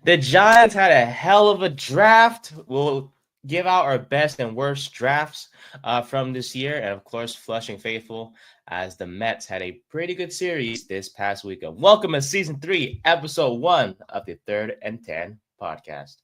The Giants had a hell of a draft. We'll give out our best and worst drafts from this year. And of course, Flushing Faithful, as the Mets had a pretty good series this past weekend. Welcome to Season 3, Episode 1 of the 3rd and 10 podcast.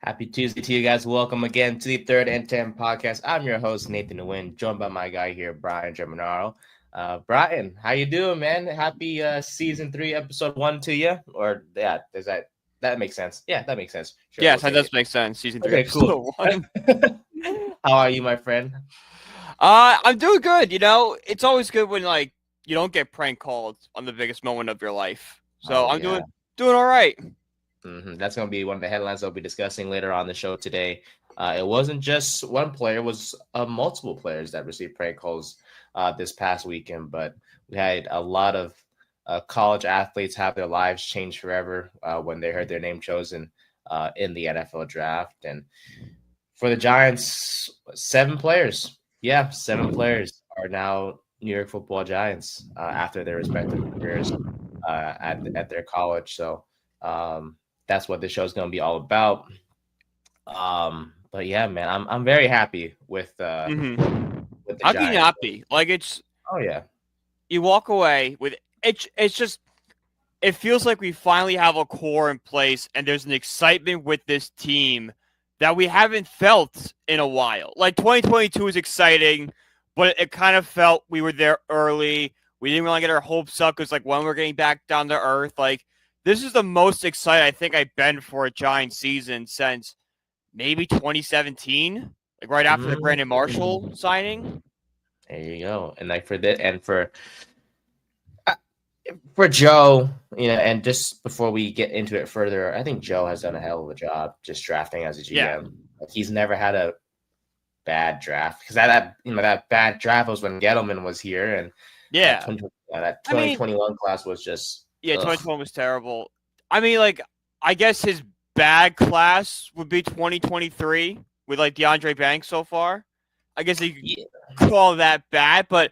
Happy Tuesday to you guys. Welcome again to the 3rd and 10 podcast. I'm your host, Nathan Nguyen, joined by my guy here, Brian Germanaro. Brian, how you doing, man? Happy Season 3, Episode 1 to you. Or, yeah, does that makes sense? Yeah, that makes sense. Sure, yes, that does make sense. Season 3, okay, Episode cool. 1. How are you, my friend? I'm doing good. You know, it's always good when, like, you don't get prank called on the biggest moment of your life. So I'm doing all right. That's going to be one of the headlines I'll be discussing later on the show today. It wasn't just one player, it was multiple players that received prank calls this past weekend, but we had a lot of college athletes have their lives changed forever when they heard their name chosen in the NFL draft. And for the Giants, 7 players. Yeah, 7 players are now New York Football Giants after their respective careers at their college. So that's what this show is going to be all about. But yeah, man, I'm very happy with the How Giants. can you not be? Like, it's you walk away with it. It's just it feels like we finally have a core in place, and there's an excitement with this team that we haven't felt in a while. Like 2022 is exciting, but it kind of felt we were there early. We didn't really get our hopes up because, like, when we're getting back down to earth, like. This is the most excited I think I've been for a Giants season since maybe 2017, like right after the Brandon Marshall signing. There you go. And like for Joe, you know, and just before we get into it further, I think Joe has done a hell of a job just drafting as a GM. Yeah. Like, he's never had a bad draft because that bad draft was when Gettleman was here, and that 2021 class was just. Yeah, 2021 was terrible. I mean, like, I guess his bad class would be 2023 with, like, DeAndre Banks so far. I guess you could call that bad, but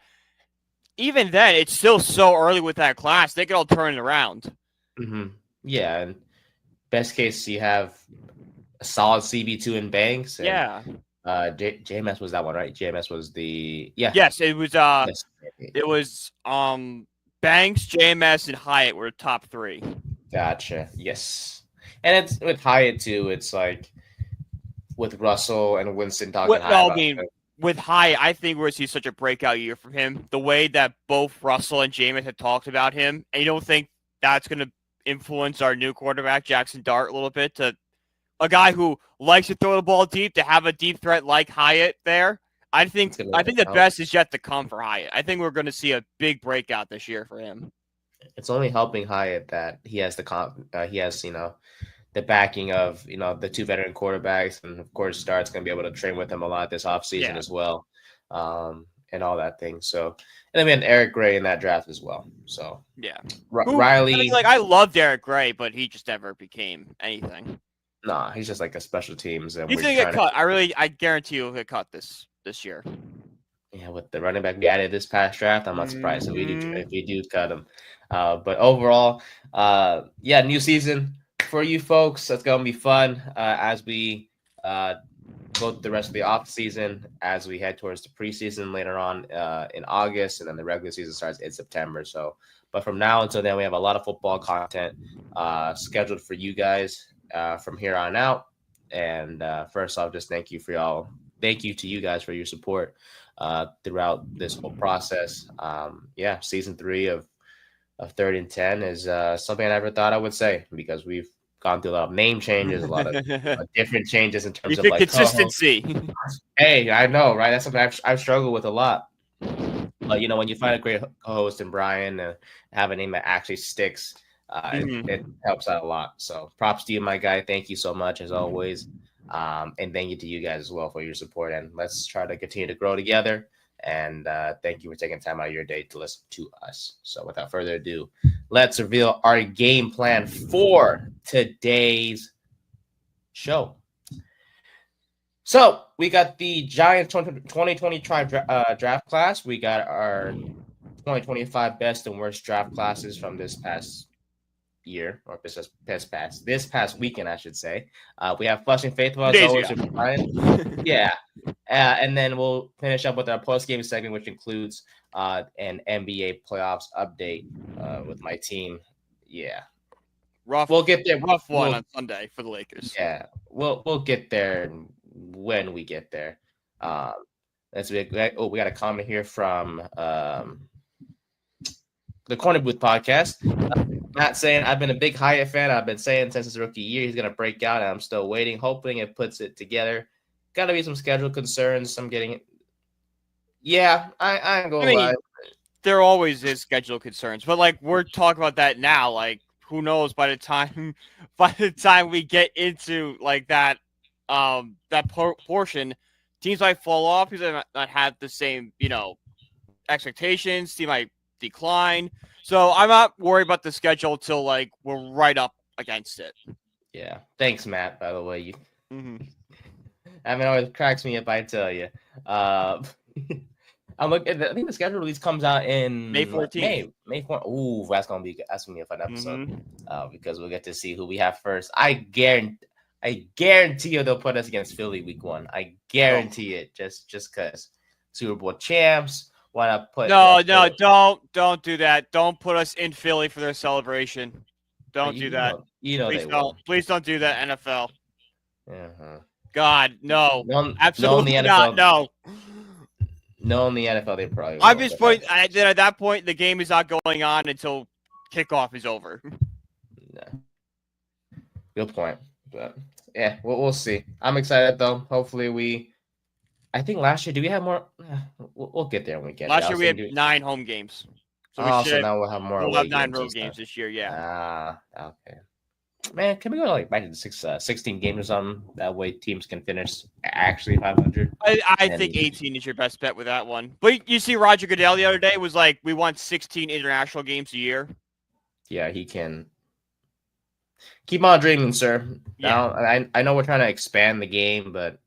even then, it's still so early with that class. They could all turn it around. Mm-hmm. Yeah, and best case, you have a solid CB2 in Banks. And, JMS was that one, right? JMS was the Yes, it was. It was Banks, JMS, and Hyatt were top 3. Gotcha. Yes. And it's with Hyatt, too. It's like with Russell and Winston talking with Hyatt, I think we're going to see such a breakout year from him. The way that both Russell and JMS have talked about him, and you don't think that's going to influence our new quarterback, Jackson Dart, a little bit, to a guy who likes to throw the ball deep, to have a deep threat like Hyatt there. I think the best is yet to come for Hyatt. I think we're going to see a big breakout this year for him. It's only helping Hyatt that he has the backing of the 2 veteran quarterbacks, and of course Start's going to be able to train with him a lot this offseason as well, and all that thing. So, and then we had Eric Gray in that draft as well. So Riley. I mean, like, I loved Eric Gray, but he just never became anything. Nah, he's just like a special teams. And he's going to get cut. I guarantee he'll get cut this year. Yeah, with the running back we added this past draft, I'm not surprised if we do cut him. But overall, new season for you folks. That's gonna be fun as we go through the rest of the off season, as we head towards the preseason later on in August, and then the regular season starts in September. So But from now until then, we have a lot of football content scheduled for you guys from here on out. And first off, just thank you to you guys for your support throughout this whole process. Season 3 of 3rd and 10 is something I never thought I would say, because we've gone through a lot of name changes, a lot of different changes in terms of like consistency. Hey, I know, right? That's something I've struggled with a lot. But when you find a great co-host in Brian and have a name that actually sticks, it helps out a lot. So props to you, my guy. Thank you so much as always. And thank you to you guys as well for your support. And let's try to continue to grow together. And thank you for taking time out of your day to listen to us. So without further ado, let's reveal our game plan for today's show. So we got the Giants 2020 draft class. We got our 2025 best and worst draft classes from this past year, or this past weekend, I should say. We have Flushing Faithful as always with Brian. Yeah. And then we'll finish up with our post-game segment, which includes an NBA playoffs update with my team. Yeah. We'll get there. Rough one on Sunday for the Lakers. Yeah. We'll get there when we get there. We got a comment here from the Corner Booth podcast. Matt saying, I've been a big Hyatt fan. I've been saying since his rookie year he's going to break out, and I'm still waiting, hoping it puts it together. Got to be some schedule concerns. I'm getting it. Yeah, I ain't going to lie. There always is schedule concerns, but like we're talking about that now. Like, who knows by the time we get into like that portion, teams might fall off because they not have the same expectations. Team might decline. So I'm not worried about the schedule till like we're right up against it. Yeah. Thanks, Matt, by the way. I mean, it always cracks me up, I tell you. I'm looking. I think the schedule release comes out in May 14th. May 4th. Ooh, that's gonna be a fun episode because we'll get to see who we have first. I guarantee you they'll put us against Philly week 1. I guarantee it. Just because Super Bowl champs. Why not put? No, don't do that. Don't put us in Philly for their celebration. Don't do that. Please don't do that, NFL. God, no. Absolutely not. No. No, in the NFL, they probably. I'm just putting. At that point, the game is not going on until kickoff is over. No. Good point. But yeah, we'll see. I'm excited though. Hopefully, I think last year, do we have more? We'll get there when we get. Last year we had 9 home games. So now we'll have more. We'll have 9 road games this year. Yeah. Okay. Man, can we go back to 16 games or something? That way teams can finish actually 500. I think 18 is your best bet with that one. But you see Roger Goodell the other day was like, we want 16 international games a year. Yeah, he can. Keep on dreaming, sir. Yeah. I know we're trying to expand the game, but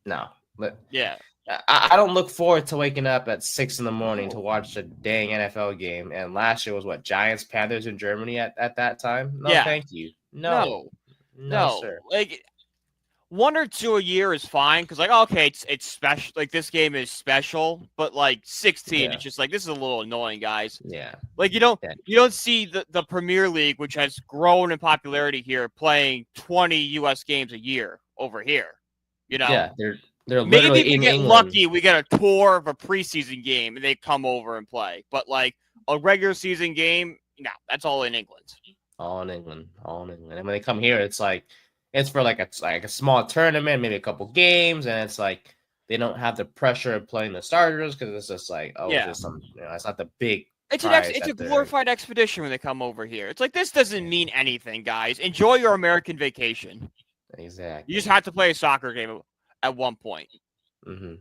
no. Yeah. I don't look forward to waking up at 6 a.m. to watch a dang NFL game. And last year was what? Giants, Panthers in Germany at that time? No, thank you. No, sir. Like 1 or 2 a year is fine because, like, okay, it's special. Like this game is special, but like 16, it's just like this is a little annoying, guys. Yeah. Like you don't see the Premier League, which has grown in popularity here, playing 20 U.S. games a year over here. Yeah, they're literally maybe we get lucky. We get a tour of a preseason game and they come over and play, but like a regular season game, no, that's all in England. All in England. And when they come here, it's like it's for like a small tournament, maybe a couple games, and it's like they don't have the pressure of playing the starters because it's just like it's just some it's not the big. It's a glorified expedition when they come over here. It's like this doesn't mean anything, guys. Enjoy your American vacation. Exactly. You just have to play a soccer game at one point. Mm-hmm.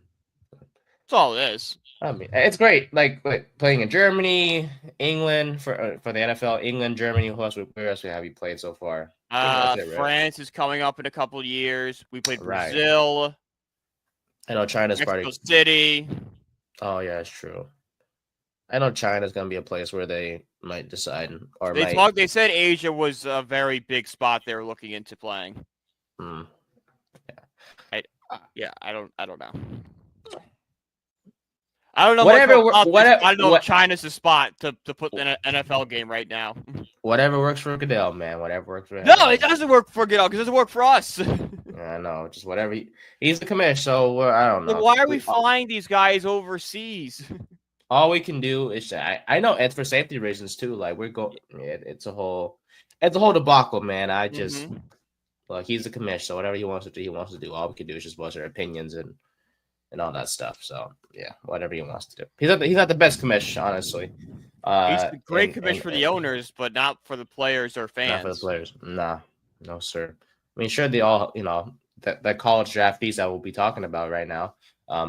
That's all it is. I mean, it's great. Like playing in Germany, England for the NFL, England, Germany. Where else have you played so far? France is coming up in a couple of years. We played Brazil. I know China's Mexico City. Oh yeah, it's true. I know China's gonna be a place where they might decide, or they said Asia was a very big spot they were looking into playing. Yeah. I don't know. I don't know whatever. I don't know if China's the spot to put the NFL game right now. Whatever works for Goodell, man. Whatever works for him. No, it doesn't work for Goodell because it doesn't work for us. I know, just whatever. He's the commissioner, so I don't know. Then why are we flying these guys overseas? All we can do is I know it's for safety reasons too. Like we're going, it's a whole debacle, man. I just look, he's the commissioner, so whatever he wants to do, he wants to do. All we can do is just voice our opinions and all that stuff. So yeah, whatever he wants to do. He's not the best commissioner, honestly. He's a great commissioner for the owners, but not for the players or fans. Not for the players. Nah, no sir. I mean, sure, they all, that college draftees that we'll be talking about right now.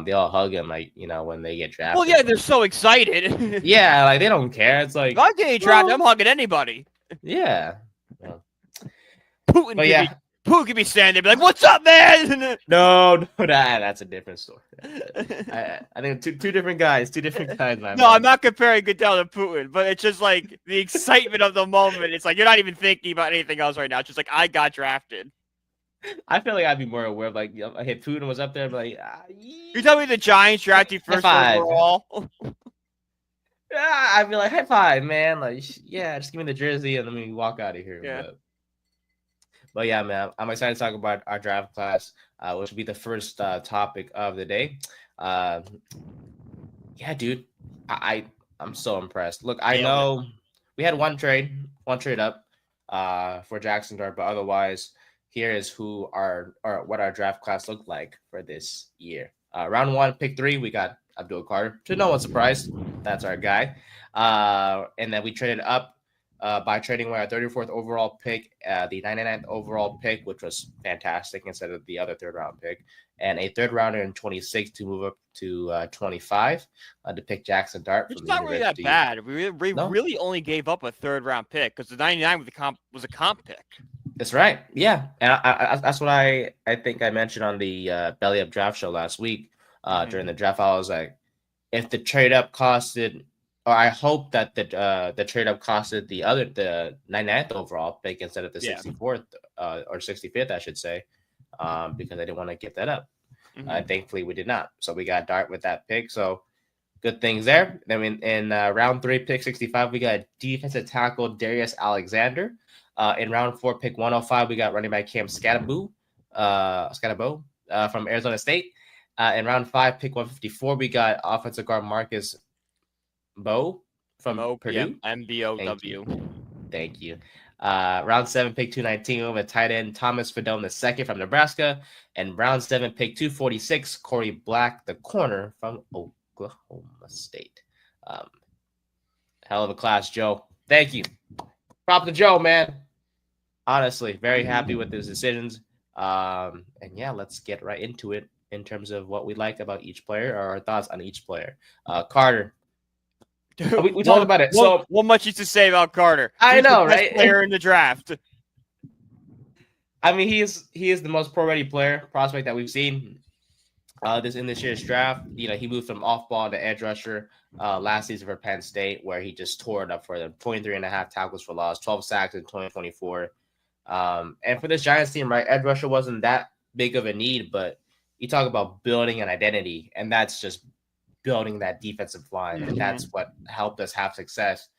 They all hug him, like, when they get drafted. Well, yeah, they're so excited. Yeah, like, they don't care. It's like, if I get drafted, I'm hugging anybody. Yeah. Putin could be standing there, be like, "What's up, man?" No, that's a different story. I think two different guys, man. No, I'm not comparing Goodell to Putin, but it's just like the excitement of the moment. It's like you're not even thinking about anything else right now. It's just like I got drafted. I feel like I'd be more aware of, like, if Putin was up there, I'd be like, you tell me the Giants drafted first overall. Yeah, I'd be like, high five, man. Like, yeah, just give me the jersey and let me walk out of here. Yeah. But yeah, man, I'm excited to talk about our draft class, which will be the first topic of the day. Yeah, dude, I'm so impressed. Look, I know we had one trade up for Jackson Dart, but otherwise, here is what our draft class looked like for this year. Round 1, pick 3, we got Abdul Carter. To no one's surprise, that's our guy. And then we traded up by trading away our 34th overall pick, the 99th overall pick, which was fantastic instead of the other third-round pick, and a third-rounder in 26 to move up to 25 to pick Jackson Dart. It's not really that bad. We really only gave up a third-round pick because the 99 was a comp pick. That's right. Yeah, and that's what I think I mentioned on the Belly Up Draft show last week. During the draft, I was like, if the trade-up costed... Or I hope that the trade up costed the 99th overall pick instead of the 64th or 65th, I should say, because I didn't want to give that up. Thankfully, we did not. So we got Dart with that pick. So good things there. Then in round 3, pick 65, we got defensive tackle Darius Alexander. In round 4, pick 105, we got running back Cam Skattebo from Arizona State. In round 5, pick 154, we got offensive guard Marcus from Purdue. MBOW. Thank you. Round 7, pick 219, with tight end Thomas Fedone II from Nebraska. And round 7, pick 246, Corey Black, the corner from Oklahoma State. Hell of a class, Joe. Thank you. Prop to Joe, man. Honestly, very happy with his decisions. And yeah, let's get right into it in terms of what we like about each player or our thoughts on each player. Carter. We talked about it. So, what much is to say about Carter? I know, right? Best player in the draft. I mean, he is the most pro-ready prospect that we've seen this year's draft. He moved from off-ball to edge rusher last season for Penn State, where he just tore it up for them. 23.5 tackles for loss, 12 sacks in 2024. And for this Giants team, right, edge rusher wasn't that big of a need, but you talk about building an identity, and that's just building that defensive line, and that's what helped us have success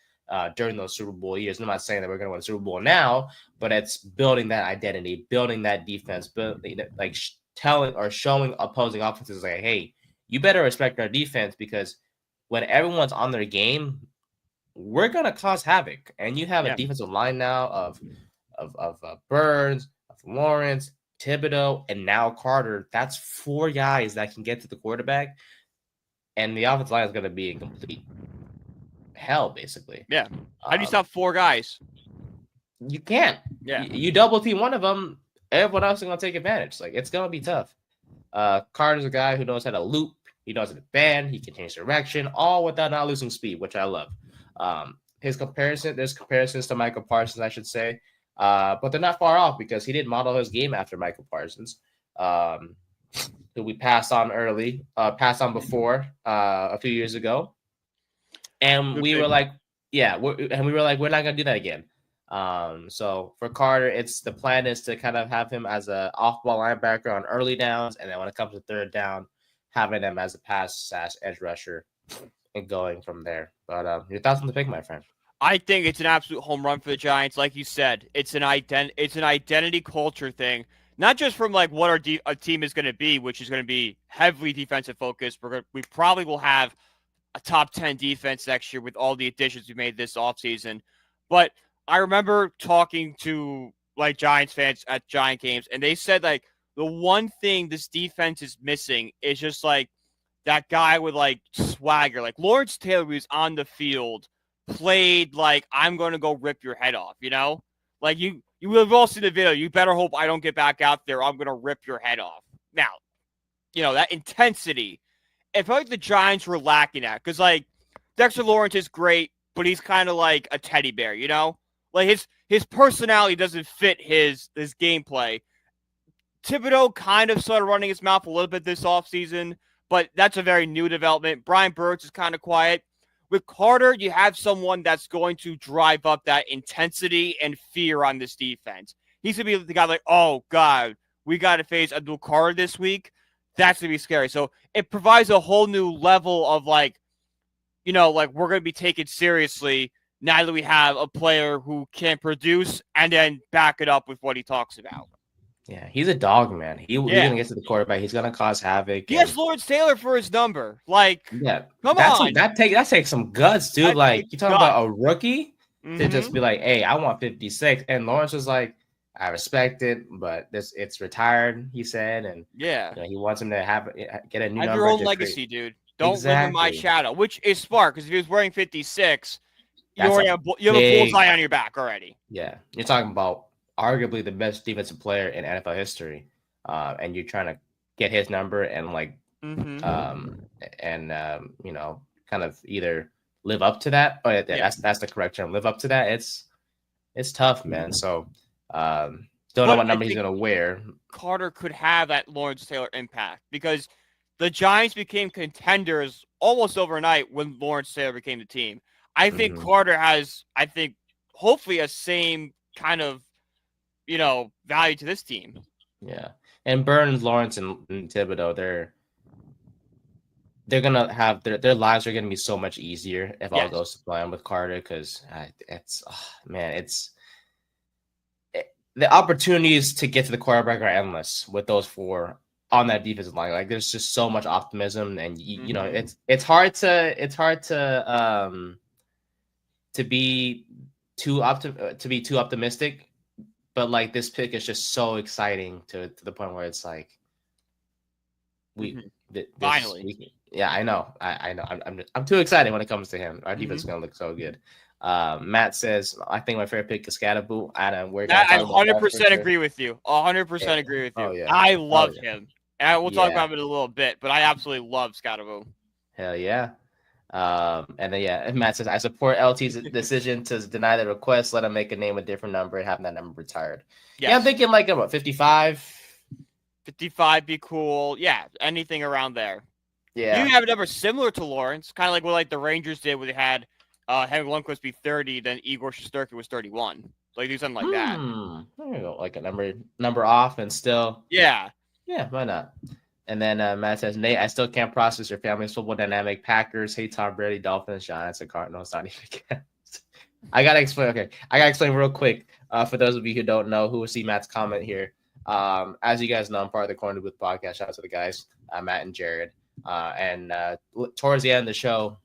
during those Super Bowl years. I'm not saying that we're going to win a Super Bowl now, but it's building that identity, building that defense, telling or showing opposing offenses like, hey, you better respect our defense, because when everyone's on their game, we're going to cause havoc. And you have a defensive line now of Burns, of Lawrence, Thibodeau, and now Carter. That's 4 guys that can get to the quarterback. And the offensive line is going to be in complete hell, basically. Yeah. How do you stop 4 guys? You can't. Yeah. You double team one of them, everyone else is going to take advantage. Like, it's going to be tough. Carter's a guy who knows how to loop. He knows how to bend. He can change direction, all without not losing speed, which I love. There's comparisons to Michael Parsons, I should say. But they're not far off, because he did model his game after Michael Parsons. Who we passed on before a few years ago. And we were like, we're not going to do that again. So for Carter, the plan is to kind of have him as an off-ball linebacker on early downs, and then when it comes to third down, having him as a pass/edge rusher and going from there. But your thoughts on the pick, my friend? I think it's an absolute home run for the Giants. Like you said, it's an identity culture thing. Not just from like what our team is going to be, which is going to be heavily defensive focused. We probably will have a top 10 defense next year with all the additions we made this offseason. But I remember talking to like Giants fans at Giant games, and they said like the one thing this defense is missing is just like that guy with like swagger. Like Lawrence Taylor, who's on the field, played like I'm going to go rip your head off, you know? Like you have all seen the video. You better hope I don't get back out there. I'm going to rip your head off. Now, that intensity. It felt like the Giants were lacking that because like Dexter Lawrence is great, but he's kind of like a teddy bear, you know? Like his personality doesn't fit his gameplay. Thibodeau kind of started running his mouth a little bit this offseason, but that's a very new development. Brian Burns is kind of quiet. With Carter, you have someone that's going to drive up that intensity and fear on this defense. He's going to be the guy like, oh, God, we got to face Abdul Carter this week. That's going to be scary. So it provides a whole new level of like, like we're going to be taken seriously now that we have a player who can produce and then back it up with what he talks about. Yeah, he's a dog, man. He's gonna get to the quarterback. He's gonna cause havoc. He has Lawrence Taylor for his number. Like, yeah, come on. That takes some guts, dude. Like you talking about a rookie to just be like, hey, I want 56, and Lawrence was like, I respect it, but it's retired. He said, and he wants him to get a new number. Have your own legacy, dude. Don't live in my shadow, which is smart because if he was wearing 56, you have a bullseye on your back already. Yeah, you're talking about arguably the best defensive player in NFL history, and you're trying to get his number and like, kind of either live up to that. Or that's the correct term. Live up to that. It's tough, man. So, don't know what number he's gonna wear. Carter could have that Lawrence Taylor impact because the Giants became contenders almost overnight when Lawrence Taylor became the team. I think Carter has, hopefully a same kind of value to this team. Yeah. And Burns, Lawrence, and Thibodeau, they're gonna have their lives are gonna be so much easier if all goes to plan with Carter because the opportunities to get to the quarterback are endless with those four on that defensive line. Like there's just so much optimism, and it's hard to be too optimistic. But like this pick is just so exciting to the point where it's like finally. I know. I'm too excited when it comes to him. Our defense is gonna look so good. Matt says, I think my favorite pick is Skattebo. I 100% agree with you. 100% agree with you. Oh, yeah. I love him. And we'll talk about it in a little bit, but I absolutely love Skattebo. Hell yeah. And then Matt says, I support LT's decision to deny the request, let him make a name a different number and have that number retired. Yes. Yeah, I'm thinking like about 55. 55 be cool. Yeah, anything around there. Yeah. You have a number similar to Lawrence, kind of like what like the Rangers did where they had Henry Lundqvist be 30, then Igor Shesterkin was 31. Like do something like that. There you go, like a number off and still. Yeah. Yeah, why not? And then Matt says, Nate, I still can't process your family's football dynamic. Packers, hate Tom Brady, Dolphins, Giants, and Cardinals. Not even against. I gotta explain. Okay, I gotta explain real quick. For those of you who don't know, who will see Matt's comment here. As you guys know, I'm part of the Corner Booth podcast. Shout out to the guys, Matt and Jared. And towards the end of the show,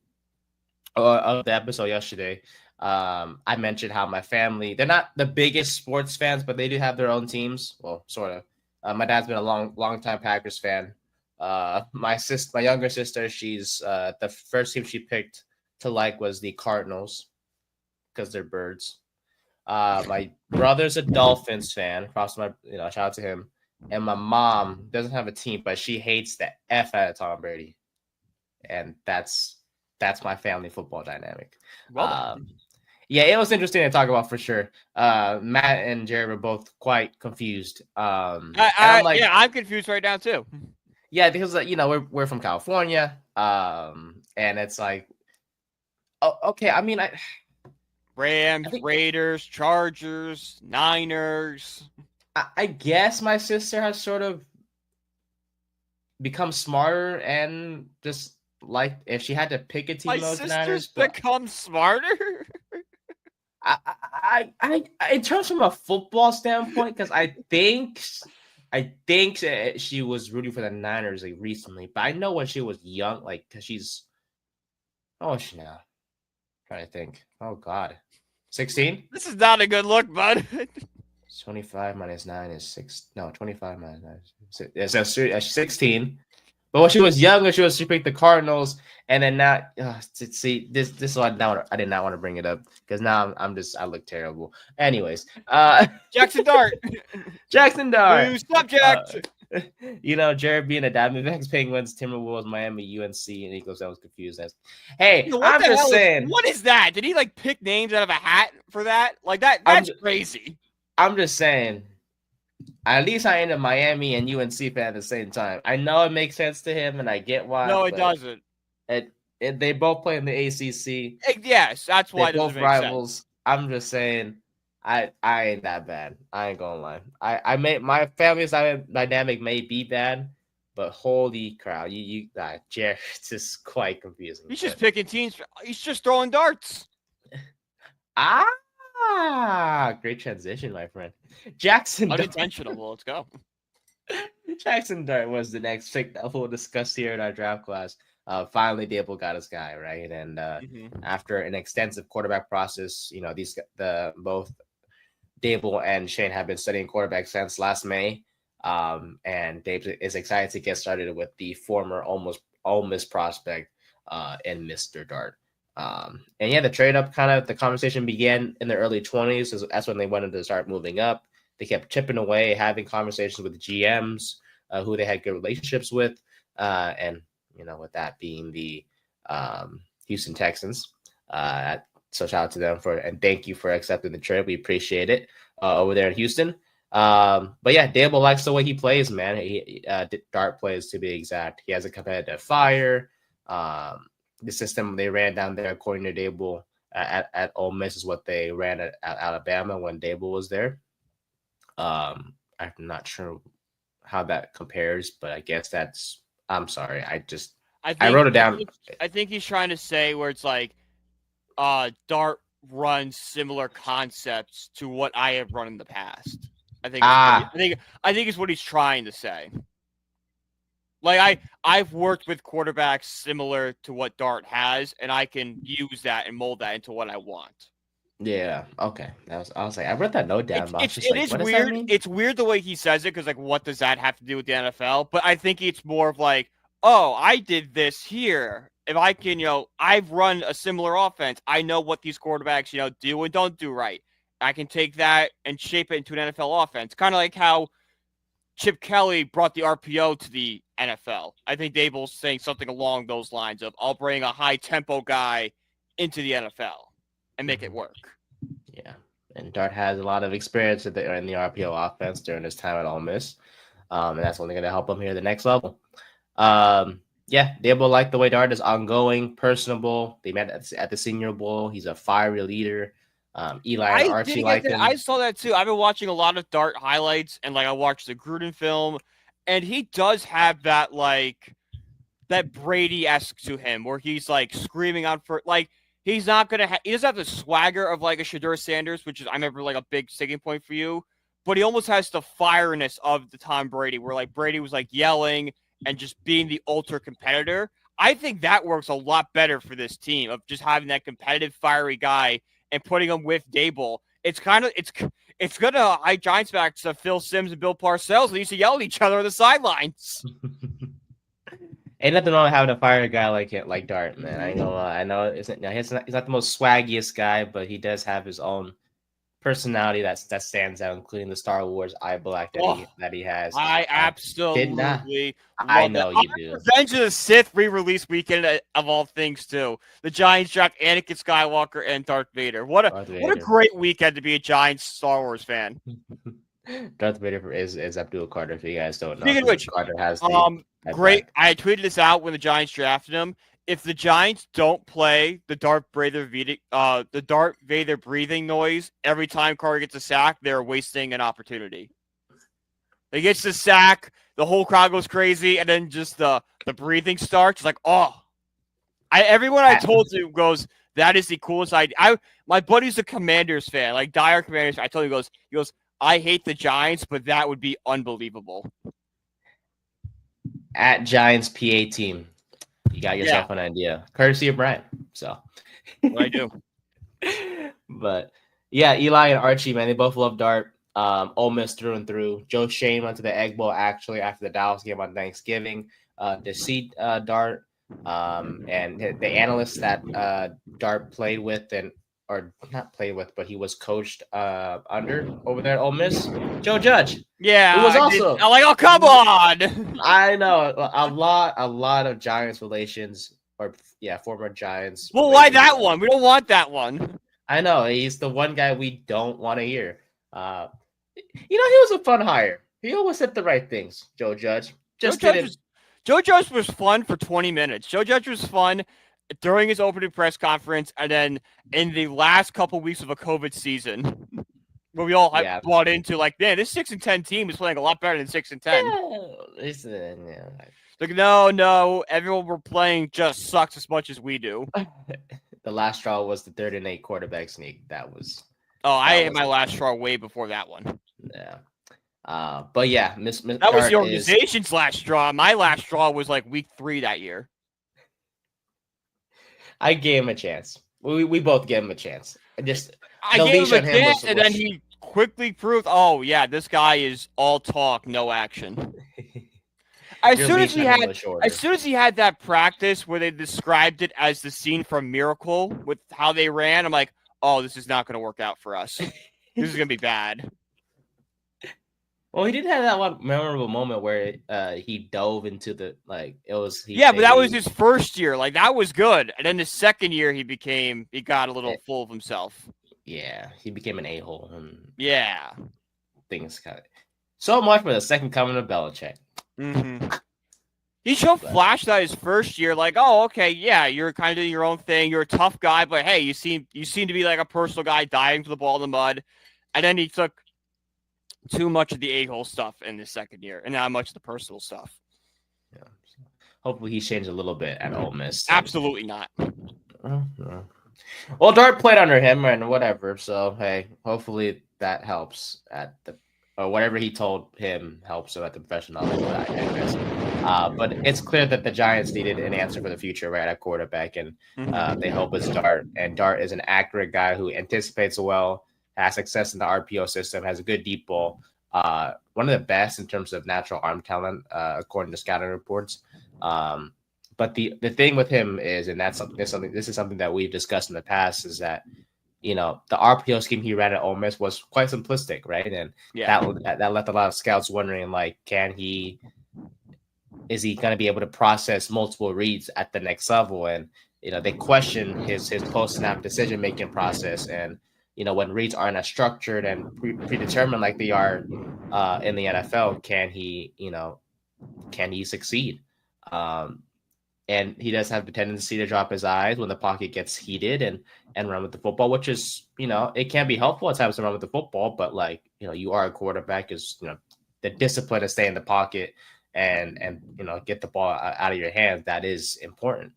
of the episode yesterday, I mentioned how my family, they're not the biggest sports fans, but they do have their own teams. Well, sort of. My dad's been a long time Packers fan. My younger sister, she's the first team she picked to like was the Cardinals because they're birds. My brother's a Dolphins fan. Shout out to him. And my mom doesn't have a team, but she hates the F out of Tom Brady. And that's my family football dynamic. Well, yeah, it was interesting to talk about for sure. Matt and Jared were both quite confused. I'm confused right now too. Yeah, because we're from California, and it's like, okay. I mean, Rams, Raiders, Chargers, Niners. I guess my sister has sort of become smarter and just like if she had to pick a team, My those sister's Niners, but become smarter. in terms from a football standpoint, because I think she was rooting for the Niners like recently, but I know when she was young, like because she's she now? Trying to think. Oh God, 16. This is not a good look, bud. 25 minus 9 is 6. No, 25 minus 9 is 16. But when she was younger, she picked the Cardinals, and then now, see, this is why I did not want to bring it up because now I look terrible. Anyways, Jackson Dart. Jackson Dart. New subject. Jared being a Diamondbacks, Penguins, Timberwolves, Miami, UNC, and Eagles. I was confused. Hey, I'm just saying. What is that? Did he like pick names out of a hat for that? Like that? That's crazy. I'm just saying. At least I ain't a Miami and UNC fan at the same time. I know it makes sense to him, and I get why. No, it doesn't. They both play in the ACC. Yes, that's why they're both rivals. Sense. I'm just saying, I ain't that bad. I ain't gonna lie. I may my family's dynamic may be bad, but holy crap, Jared's just quite confusing. He's just picking teams. He's just throwing darts. Great transition, my friend. Jackson unintentional. Well, let's go. Jackson Dart was the next pick that we'll discuss here in our draft class. Finally, Dable got his guy, right? And after an extensive quarterback process, both Dable and Shane have been studying quarterback since last May. And Dave is excited to get started with the former Ole Miss prospect in Mr. Dart. The trade up the conversation began in the early 20s. So that's when they wanted to start moving up. They kept chipping away, having conversations with the GMs who they had good relationships with. With that being the Houston Texans. So shout out to them and thank you for accepting the trade. We appreciate it over there in Houston. Dable likes the way he plays, man. Dart plays to be exact. He has a competitive fire. The system they ran down there, according to Dable, at Ole Miss is what they ran at Alabama when Dable was there. I'm not sure how that compares, but I guess I'm sorry. I wrote it down. I think he's trying to say where it's like, Dart runs similar concepts to what I have run in the past. I think it's what he's trying to say. Like I've worked with quarterbacks similar to what Dart has, and I can use that and mold that into what I want. Yeah. Okay. I was like, I wrote that note down. It is weird. It's weird the way he says it because, like, what does that have to do with the NFL? But I think it's more of like, oh, I did this here. If I can, I've run a similar offense. I know what these quarterbacks, do and don't do right. I can take that and shape it into an NFL offense. Kind of like how Chip Kelly brought the RPO to the NFL. I think Dable's saying something along those lines of, I'll bring a high-tempo guy into the NFL and make it work. Yeah, and Dart has a lot of experience in the RPO offense during his time at Ole Miss, and that's only going to help him here at the next level. Dable liked the way Dart is ongoing, personable. They met at the Senior Bowl. He's a fiery leader. Eli and Archie like him. I saw that too. I've been watching a lot of Dart highlights, and I watched the Gruden film, and he does have that that Brady-esque to him, where he's screaming out for he's not gonna. He doesn't have the swagger of a Shedeur Sanders, which is I remember a big sticking point for you, but he almost has the fireness of the Tom Brady, where Brady was yelling and just being the ultra competitor. I think that works a lot better for this team of just having that competitive, fiery guy and putting him with Dable. It's gonna hide Giants back to Phil Simms and Bill Parcells. They used to yell at each other on the sidelines. Ain't nothing wrong with having a fiery guy like Dart, man. I know he's not the most swaggiest guy, but he does have his own personality that stands out, including the Star Wars eye black that he has. I absolutely I know you do. Revenge of the Sith re-release weekend of all things too. The Giants draft Anakin Skywalker and Darth Vader. What a great weekend to be a Giants Star Wars fan. Darth Vader is Abdul Carter. If you guys don't know, speaking of which, Carter has great. I tweeted this out when the Giants drafted him. If the Giants don't play the Darth Vader breathing noise every time Carter gets a sack, they're wasting an opportunity. He gets the sack, the whole crowd goes crazy, and then just the breathing starts. Everyone I told you goes, that is the coolest idea. My buddy's a Commanders fan, like dire Commanders. I told him, he goes, I hate the Giants, but that would be unbelievable. At Giants PA team, you got yourself an idea, courtesy of Brian. So, what I do. But yeah, Eli and Archie, man, they both love Dart. Ole Miss through and through. Joe Schoen went to the Egg Bowl actually after the Dallas game on Thanksgiving to see Dart. And the analyst that Dart played with or not played with, but he was coached under over there at Ole Miss, Joe Judge. Yeah, it was also. I'm like, oh, come on. I know a lot of Giants relations, or former Giants. Well, why that one? We don't want that one. I know he's the one guy we don't want to hear. He was a fun hire. He always said the right things. Joe Judge Joe Judge was fun for 20 minutes. Joe Judge was fun during his opening press conference, and then in the last couple weeks of a COVID season, where we all bought into like, man, this 6-10 team is playing a lot better than 6-10. Like, no, everyone we're playing just sucks as much as we do. The last straw was the 3rd-and-8 quarterback sneak. That was. I had my last straw way before that one. Yeah. But yeah, that was the organization's last straw. My last straw was like week 3 that year. I gave him a chance. We both gave him a chance. I gave him a chance, and then he quickly proved, oh yeah, this guy is all talk, no action. As soon as he had that practice where they described it as the scene from Miracle with how they ran, I'm like, oh, this is not going to work out for us. This is going to be bad. Well, he did have that one memorable moment where he dove into the but that was his first year. Like, that was good. And then the second year he got a little full of himself. Yeah, he became an a-hole. Yeah. Things kind of. So much for the second coming of Belichick. Mm-hmm. He showed flash that his first year, like, oh, okay, yeah, you're kind of doing your own thing. You're a tough guy, but hey, you seem to be like a personal guy diving for the ball in the mud. And then he took too much of the a-hole stuff in his second year and not much of the personal stuff. Yeah. Hopefully he changed a little bit at Ole Miss. Absolutely not. Well, Dart played under him and whatever. So, hey, hopefully that helps or whatever he told him helps at the professional level. But it's clear that the Giants needed an answer for the future right at quarterback, and they hope it's Dart. And Dart is an accurate guy who anticipates well, has success in the RPO system, has a good deep ball, one of the best in terms of natural arm talent, according to scouting reports. But the thing with him is, and this is something that we've discussed in the past, is that the RPO scheme he ran at Ole Miss was quite simplistic, right? And that left a lot of scouts wondering, like, is he going to be able to process multiple reads at the next level? And they question his post-snap decision-making process. And when reads aren't as structured and predetermined like they are in the NFL, can he succeed? And he does have the tendency to drop his eyes when the pocket gets heated and run with the football, which is, it can be helpful at times to run with the football, but you are a quarterback, is, the discipline to stay in the pocket and get the ball out of your hands. That is important.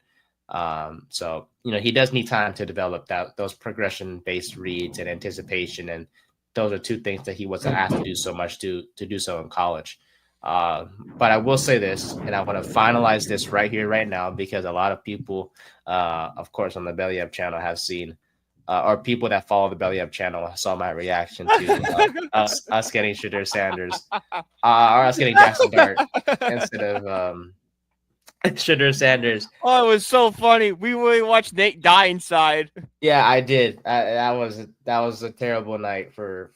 So, he does need time to develop those progression-based reads and anticipation. And those are two things that he wasn't asked to do so much to do so in college. But I will say this, and I want to finalize this right here, right now, because a lot of people, of course, on the Belly Up channel have seen, or people that follow the Belly Up channel saw my reaction to us getting Shedeur Sanders, or us getting Jackson Dart instead of Shedeur Sanders. Oh, it was so funny. We really watched Nate die inside. Yeah, I did. That was a terrible night for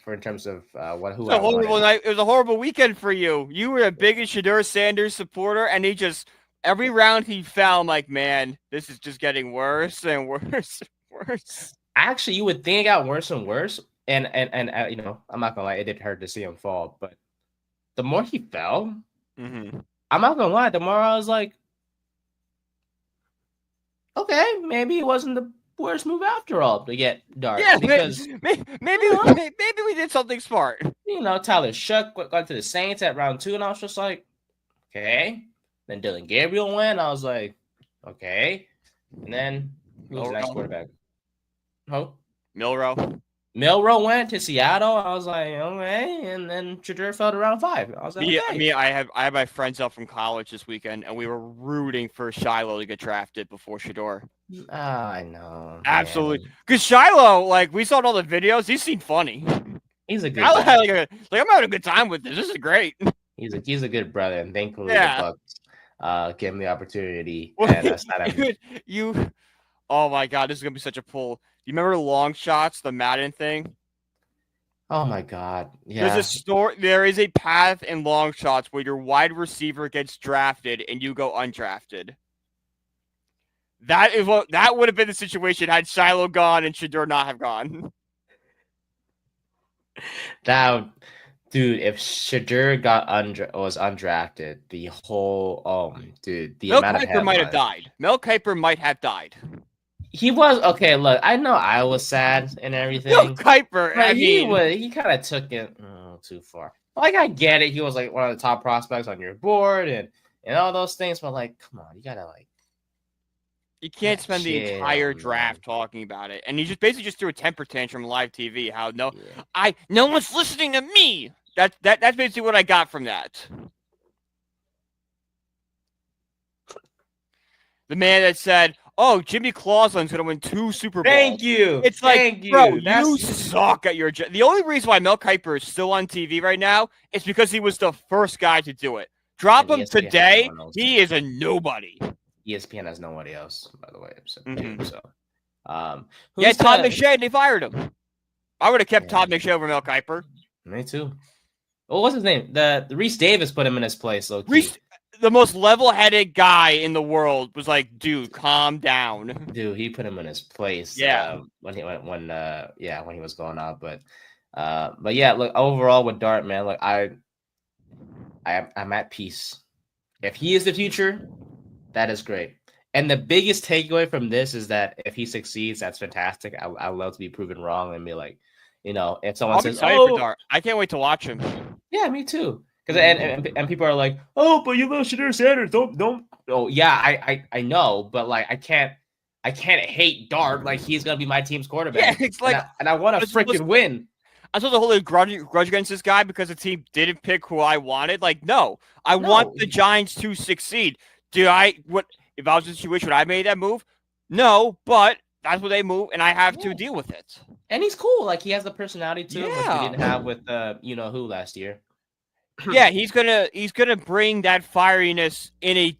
in terms of who. A horrible night. It was a horrible weekend for you. You were the biggest Shedeur Sanders supporter, and he just every round he fell, I'm like, man, this is just getting worse and worse and worse. Actually, you would think it got worse and worse, and I'm not gonna lie, it did hurt to see him fall, but the more he fell. Mm-hmm. I'm not gonna lie. The more I was like, okay, maybe it wasn't the worst move after all to get Dart. Yeah, because maybe we did something smart. Tyler Shuck got to the Saints at round 2, and I was just like, okay. Then Dylan Gabriel went. I was like, Okay. And then who's the next quarterback? Oh, Milroe went to Seattle. I was like, okay. And then Shedeur fell to round 5. I was like, okay. I have my friends up from college this weekend, and we were rooting for Shiloh to get drafted before Shedeur. I know. Absolutely. Because Shiloh, like, we saw all the videos. He seemed funny. He's a good guy. I'm having a good time with this. This is great. He's a good brother, and thankfully the Bucs gave him the opportunity. Oh my God, this is gonna be such a pull. You remember long shots, the Madden thing? Oh my God, yeah. There is a path in long shots where your wide receiver gets drafted and you go undrafted. That would have been the situation had Shiloh gone and Shedeur not have gone. Dude, if Shedeur was undrafted, the whole the Mel amount Kiper might have died. Mel Kiper might have died. He was okay. Look, I know I was sad and everything. Mel Kiper, he kind of took it too far. Like I get it, he was like one of the top prospects on your board and all those things, but like, come on, you gotta like. You can't spend the entire draft talking about it, and he just basically just threw a temper tantrum on live TV. How no one's listening to me. That's basically what I got from that. The man that said, "Oh, Jimmy Clausen's going to win 2 Super Bowls." Thank you. It's like, bro, you suck at your job. The only reason why Mel Kiper is still on TV right now is because he was the first guy to do it. Drop him today, he is a nobody. ESPN has nobody else, by the way. So, Todd McShay, they fired him. I would have kept Todd McShay over Mel Kiper. Me too. What was his name? The Reese Davis put him in his place. Reese, the most level-headed guy in the world, was like, "Dude, calm down." Dude, he put him in his place. Yeah. When he was going out, but yeah, look, overall with Dart, man, look, I'm at peace. If he is the future, that is great. And the biggest takeaway from this is that if he succeeds, that's fantastic. I love to be proven wrong and be like, if someone says, "Oh, for Dart. I can't wait to watch him." Yeah, me too. Because and people are like, "Oh, but you love Shedeur Sanders. Don't." Oh, yeah, I know, but like I can't hate Dart. Like he's gonna be my team's quarterback. Yeah, it's like, and I want to freaking win. I'm supposed to hold a grudge against this guy because the team didn't pick who I wanted. Like, no, I want the Giants to succeed. If I was in a situation when I made that move? No, but that's what they move, and I have to deal with it. And he's cool. Like he has the personality too, which we didn't have with who last year. Yeah, he's gonna bring that fieriness in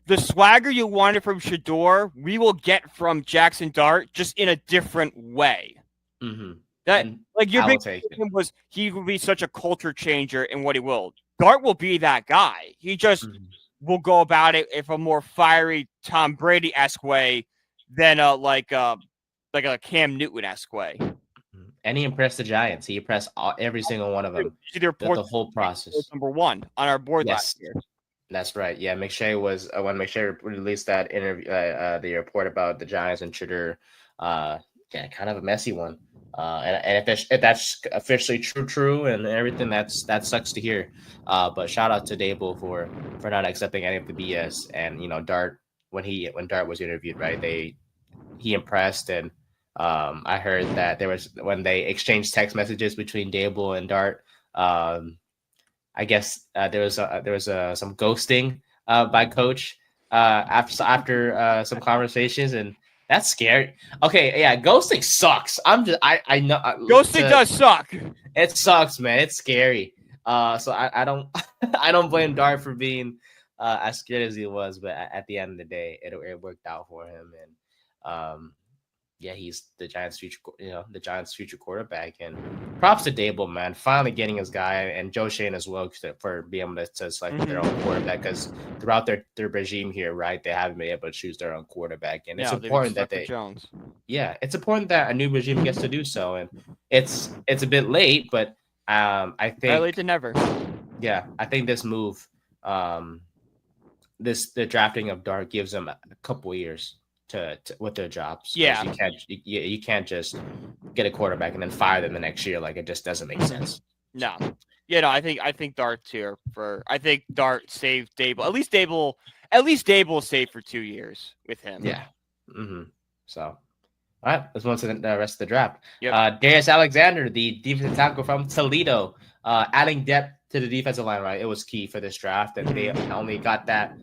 the swagger you wanted from Shedeur. We will get from Jackson Dart, just in a different way. Mm-hmm. That like your big thing was he will be such a culture changer in what he will. Dart will be that guy. He just will go about it in a more fiery Tom Brady-esque way than like a Cam Newton-esque way. And he impressed the Giants. He impressed every single one of them. The whole process. Number 1 on our board last year. That's right. Yeah, McShay was when McShay released that interview, the report about the Giants and Shedeur. Kind of a messy one. And if that's officially true and everything, that sucks to hear. But shout out to Dable for not accepting any of the BS. And Dart when Dart was interviewed, right? He impressed, and I heard that there was when they exchanged text messages between Dable and Dart. I guess there was some ghosting by Coach after some conversations, and that's scary. Okay, yeah, ghosting sucks. I know ghosting does suck. It sucks, man. It's scary. So I don't I don't blame Dart for being as scared as he was, but at the end of the day, it worked out for him, and he's the Giants' future quarterback. And props to Dable, man, finally getting his guy, and Joe Schoen as well for being able to select their own quarterback, because throughout their regime here, right, they haven't been able to choose their own quarterback, and it's important that it's important that a new regime gets to do so, and it's a bit late, but I think better late than never. Yeah, I think this move, the drafting of Dart gives them a couple years to with their jobs. Yeah, you can't just get a quarterback and then fire them the next year. Like, it just doesn't make sense. No. I think Dart's here I think Dart saved Dable. At least Dable, at least Dable will stay for 2 years with him. Yeah. So, all right, let's move on to the rest of the draft. Yep. Darius Alexander, the defensive tackle from Toledo, adding depth to the defensive line, right? It was key for this draft, and they only got that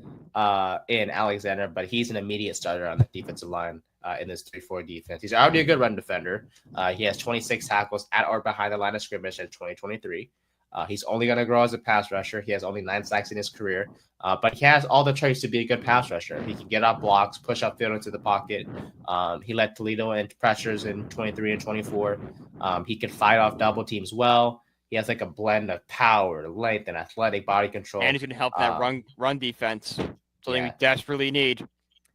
in Alexander, but he's an immediate starter on the defensive line in this 3-4 defense. He's already a good run defender. He has 26 tackles at or behind the line of scrimmage in 2023. He's only going to grow as a pass rusher. He has only 9 sacks in his career, but he has all the traits to be a good pass rusher. He can get off blocks, push upfield into the pocket. He led Toledo in pressures in 23 and 24. He can fight off double teams well. He has like a blend of power, length, and athletic body control. And he's going to help that run defense. Something we desperately need.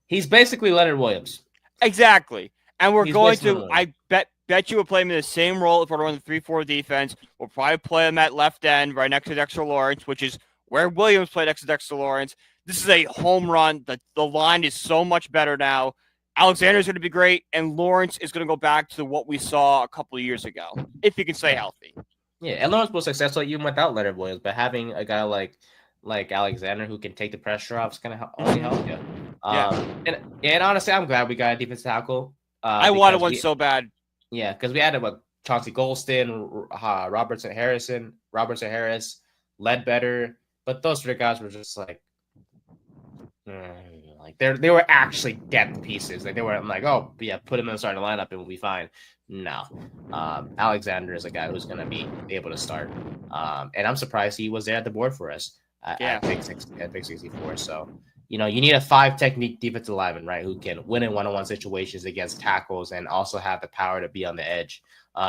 He's basically Leonard Williams. Exactly. And we're going to, I bet you we'll play him in the same role if we're running the 3-4 defense. We'll probably play him at left end right next to Dexter Lawrence, which is where Williams played next to Dexter Lawrence. This is a home run. The line is so much better now. Alexander's going to be great, and Lawrence is going to go back to what we saw a couple of years ago, if he can stay healthy. Yeah, and Lawrence was successful even without Leonard Williams, but having a guy like Alexander who can take the pressure off is going to only help you. And honestly, I'm glad we got a defensive tackle. I wanted one so bad. Yeah, because we had Chauncey Golston, Robertson Harris, Ledbetter, but those 3 guys were just like they were actually depth pieces. Like they weren't like, oh yeah, put him in the starting lineup and we'll be fine. No, Alexander is a guy who's going to be able to start, and I'm surprised he was there at the board for us at pick 64. So. You need a 5 technique defensive lineman, right, who can win in one-on-one situations against tackles and also have the power to be on the edge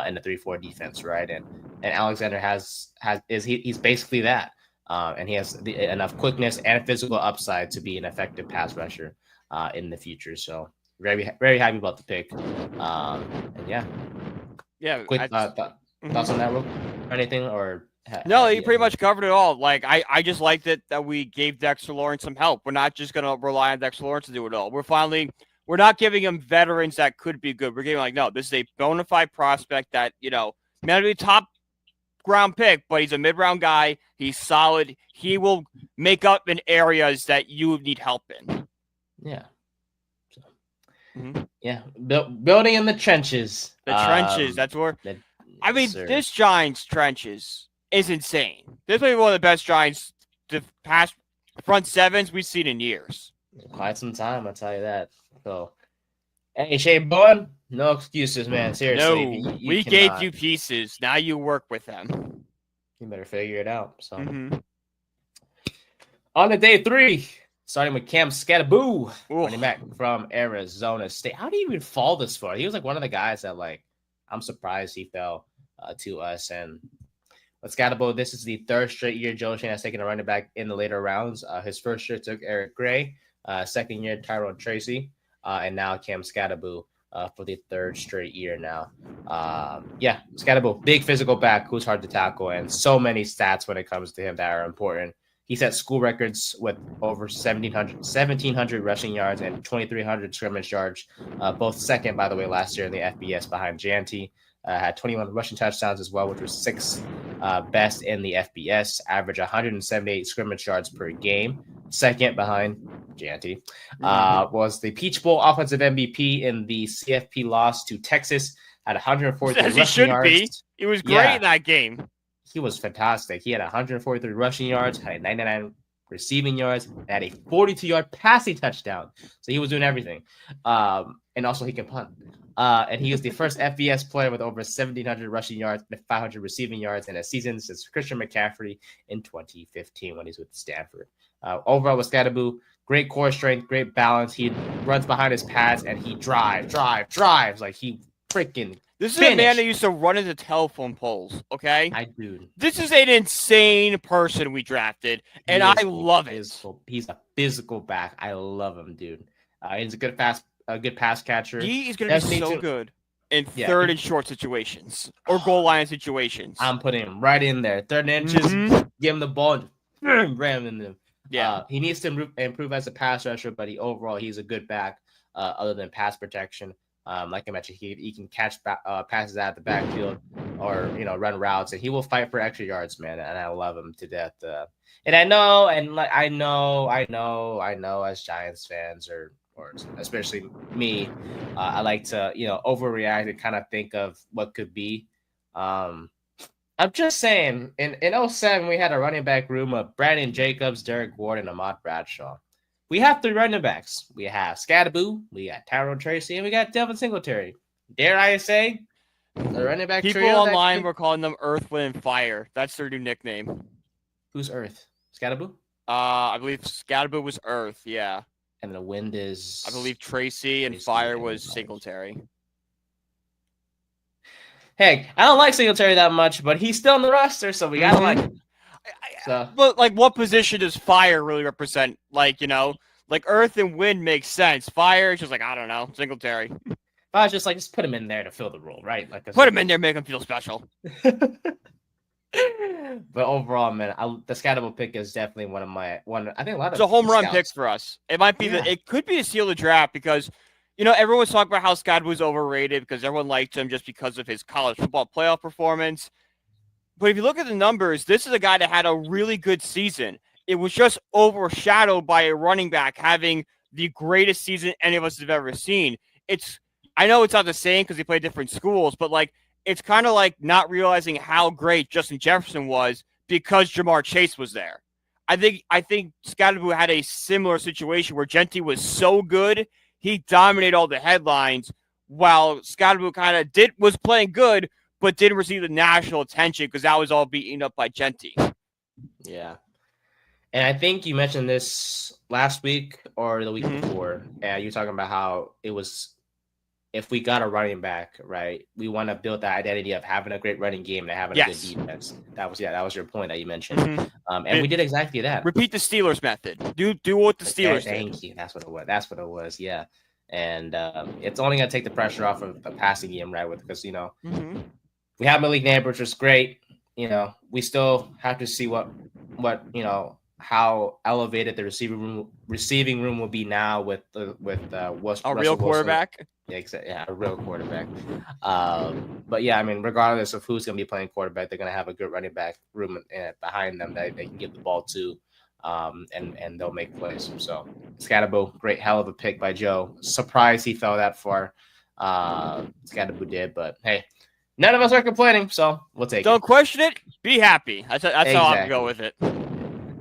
in the 3-4 defense, right? And Alexander he's basically that, and he has enough quickness and physical upside to be an effective pass rusher in the future. So very very happy about the pick, and quick thoughts on that, Will? Anything or? No, you pretty much covered it all. Like I just liked it that we gave Dexter Lawrence some help. We're not just gonna rely on Dexter Lawrence to do it all. We're not giving him veterans that could be good. We're giving no, this is a bona fide prospect that may not be a top round pick, but he's a mid-round guy. He's solid. He will make up in areas that you need help in. Yeah. Yeah, building in the trenches. The trenches. That's where. This Giants trenches is insane. This may be one of the best Giants past front sevens we've seen in years. Quite some time, I'll tell you that. So, hey, Shane Bowen, no excuses, man. Seriously. No, we gave you pieces. Now you work with them. You better figure it out. So, on to day 3, starting with Cam Skattebo, running back from Arizona State. How do you even fall this far? He was like one of the guys that I'm surprised he fell to us. And with Skattebo, this is the 3rd straight year Joe Schoen has taken a running back in the later rounds. His first year took Eric Gray, 2nd year Tyrone Tracy, and now Cam Skattebo for the 3rd straight year now. Skattebo, big physical back who's hard to tackle, and so many stats when it comes to him that are important. He set school records with over 1,700 rushing yards and 2,300 scrimmage yards, both second, by the way, last year in the FBS behind Janty. Had 21 rushing touchdowns as well, which was 6th best in the FBS. Average 178 scrimmage yards per game. Second behind Janty. Was the Peach Bowl offensive MVP in the CFP loss to Texas. Had 143 rushing yards. He was great in that game. He was fantastic. He had 143 rushing yards, had 99 receiving yards, and had a 42-yard passing touchdown. So he was doing everything. And also he can punt. And he was the first FBS player with over 1,700 rushing yards and 500 receiving yards in a season since Christian McCaffrey in 2015 when he's with Stanford. Overall with Skattebo, great core strength, great balance. He runs behind his pads and he drives. Like he freaking This is a man that used to run into telephone poles, okay? Dude. This is an insane person we drafted, and I love it. He's a physical back. I love him, dude. He's a good pass catcher. He is going to be so good in 3rd and short situations or goal line situations. I'm putting him right in there. 3rd and inches, give him the ball and ram in them. Yeah. He needs to improve as a pass rusher, but overall he's a good back other than pass protection. Like I mentioned, he can catch passes out of the backfield or run routes, and he will fight for extra yards, man. And I love him to death. And I know, as Giants fans or especially me, I like to overreact and kind of think of what could be. I'm just saying, in 07, we had a running back room of Brandon Jacobs, Derek Ward, and Ahmad Bradshaw. We have 3 running backs. We have Skattebo, we got Tyrone Tracy, and we got Devin Singletary. Dare I say, the running back people trio online were calling them Earth, Wind, and Fire. That's their new nickname. Who's Earth? Skattebo? I believe Skattebo was Earth, yeah. And the Wind is... I believe Tracy and Fire was Singletary. Heck, I don't like Singletary that much, but he's still on the roster, so we gotta like him. But like, what position does Fire really represent? Like, like Earth and Wind makes sense. Fire is just like, I don't know, Singletary. I was just like, just put him in there to fill the role, right? Like, put him in there, make him feel special. But overall, man, the Skattebo pick is definitely one. I think a lot of it's a home run pick for us. It might be it could be the steal of the draft because. Everyone's talking about how Scott was overrated because everyone liked him just because of his college football playoff performance. But if you look at the numbers, this is a guy that had a really good season. It was just overshadowed by a running back having the greatest season any of us have ever seen. I know it's not the same because he played different schools, but it's kind of like not realizing how great Justin Jefferson was because Jamar Chase was there. I think Skattebo had a similar situation where Genty was so good. He dominated all the headlines while Skattebo kind of was playing good, but didn't receive the national attention because that was all beaten up by Genty. Yeah. And I think you mentioned this last week or the week before. And you're talking about how it was, if we got a running back, right, we want to build that identity of having a great running game and having a good defense. That was your point that you mentioned. And we did exactly that. Repeat the Steelers method. Do what the Steelers did. Thank you. That's what it was. Yeah. And it's only going to take the pressure off of the passing game, right? Because, we have Malik Neighbor, which is great. We still have to see what how elevated the receiving room will be now with Russell real quarterback. Wilson. Yeah, exactly. Yeah, a real quarterback. But yeah, I mean, regardless of who's going to be playing quarterback, they're going to have a good running back room behind them that they can give the ball to. And they'll make plays. So Skattebo, great, hell of a pick by Joe. Surprised he fell that far. Skattebo did, but hey, none of us are complaining, so we'll take it. Don't question it. Be happy. That's exactly how I go with it.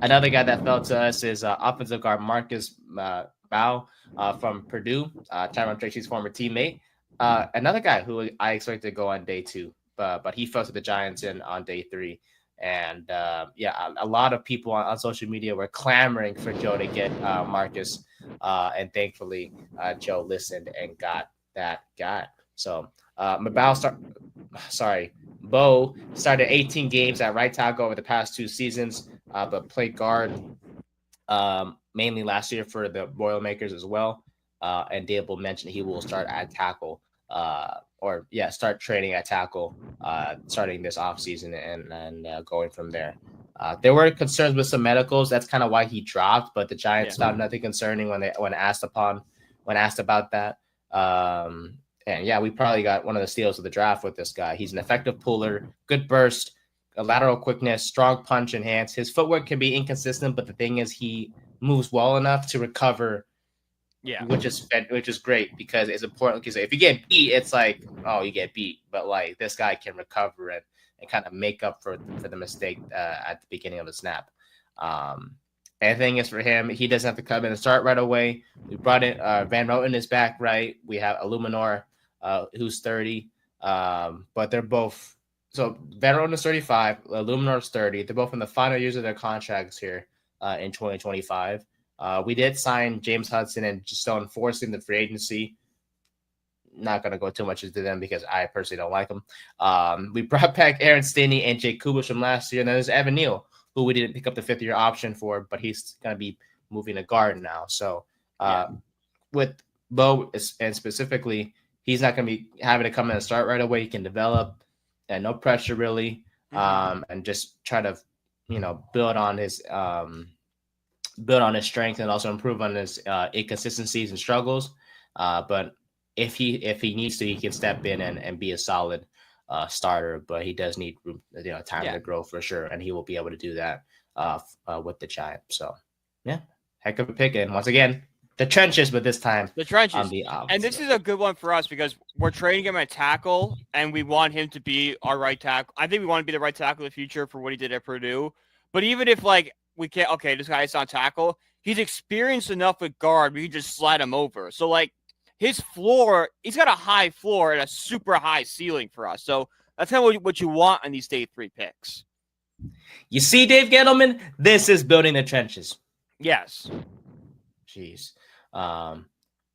Another guy that fell to us is offensive guard Marcus Bao from Purdue, Tyrone Tracy's former teammate. Another guy who I expected to go on day 2, but he fell to the Giants on day 3. And a lot of people on social media were clamoring for Joe to get Marcus, and thankfully Joe listened and got that guy. So Bo started 18 games at right tackle over the past 2 seasons, but played guard mainly last year for the Boilermakers as well. And Dable mentioned he will start at tackle. Start training at tackle starting this offseason and going from there. There were concerns with some medicals. That's kind of why he dropped, but the Giants found nothing concerning when asked about that. We probably got one of the steals of the draft with this guy. He's an effective puller, good burst, a lateral quickness, strong punch and hands. His footwork can be inconsistent, but the thing is he moves well enough to recover. Yeah, which is great because it's important. Because if you get beat, it's like, oh, you get beat. But like this guy can recover and kind of make up for the mistake at the beginning of the snap. And the thing is for him, he doesn't have to come in and start right away. We brought in Van Roten is back, right? We have Illuminor, who's 30, but they're both. So Van Roten is 35, Illuminor is 30. They're both in the final years of their contracts here in 2025. We did sign James Hudson and Stone enforcing the free agency. Not going to go too much into them because I personally don't like them. We brought back Aaron Stinney and Jake Kubish from last year. And then there's Evan Neal, who we didn't pick up the 5th-year option for, but he's going to be moving to guard now. So with Bo and specifically, he's not going to be having to come in and start right away. He can develop and no pressure really, and just try to, build on his strength and also improve on his inconsistencies and struggles. But if he needs to, he can step in and be a solid starter. But he does need time to grow for sure, and he will be able to do that with the Giants. So yeah, heck of a pick. And once again, the trenches, but this time the trenches. On the and this is a good one for us because we're trading him at tackle, and we want him to be our right tackle. I think we want to be the right tackle in the future for what he did at Purdue. But even if we can't, okay, this guy is on tackle, he's experienced enough with guard, we can just slide him over. So his floor, he's got a high floor and a super high ceiling for us. So that's kind of what you want on these day 3 picks. You see, Dave Gettleman, this is building the trenches. Yes. Jeez. But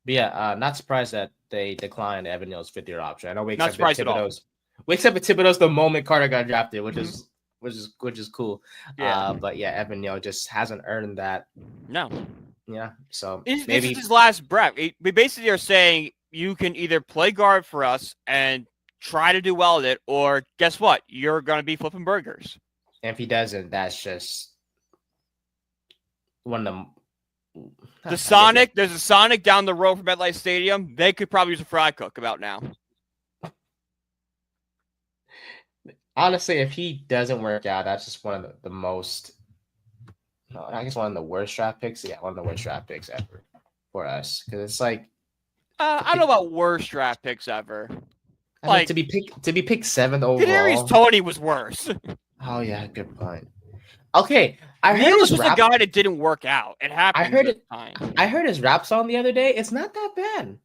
yeah, not surprised that they declined Evan Neal's 5th-year option. I know we accepted Thibodeau's the moment Carter got drafted, which is cool. Yeah. But yeah, Evan Neal just hasn't earned that. No. Yeah. So this maybe is his last breath. We basically are saying you can either play guard for us and try to do well with it, or guess what? You're gonna be flipping burgers. And if he doesn't, that's just one of them. There's a Sonic down the road from MetLife Stadium. They could probably use a fry cook about now. Honestly, if he doesn't work out, that's just one of the most. No, I guess one of the worst draft picks. Yeah, one of the worst draft picks ever for us, because it's I don't know about worst draft picks ever. I mean, to be picked 7th overall. Kadarius Toney was worse. Oh yeah, good point. Okay, I heard this was a guy that didn't work out. It happened. I heard his rap song the other day. It's not that bad.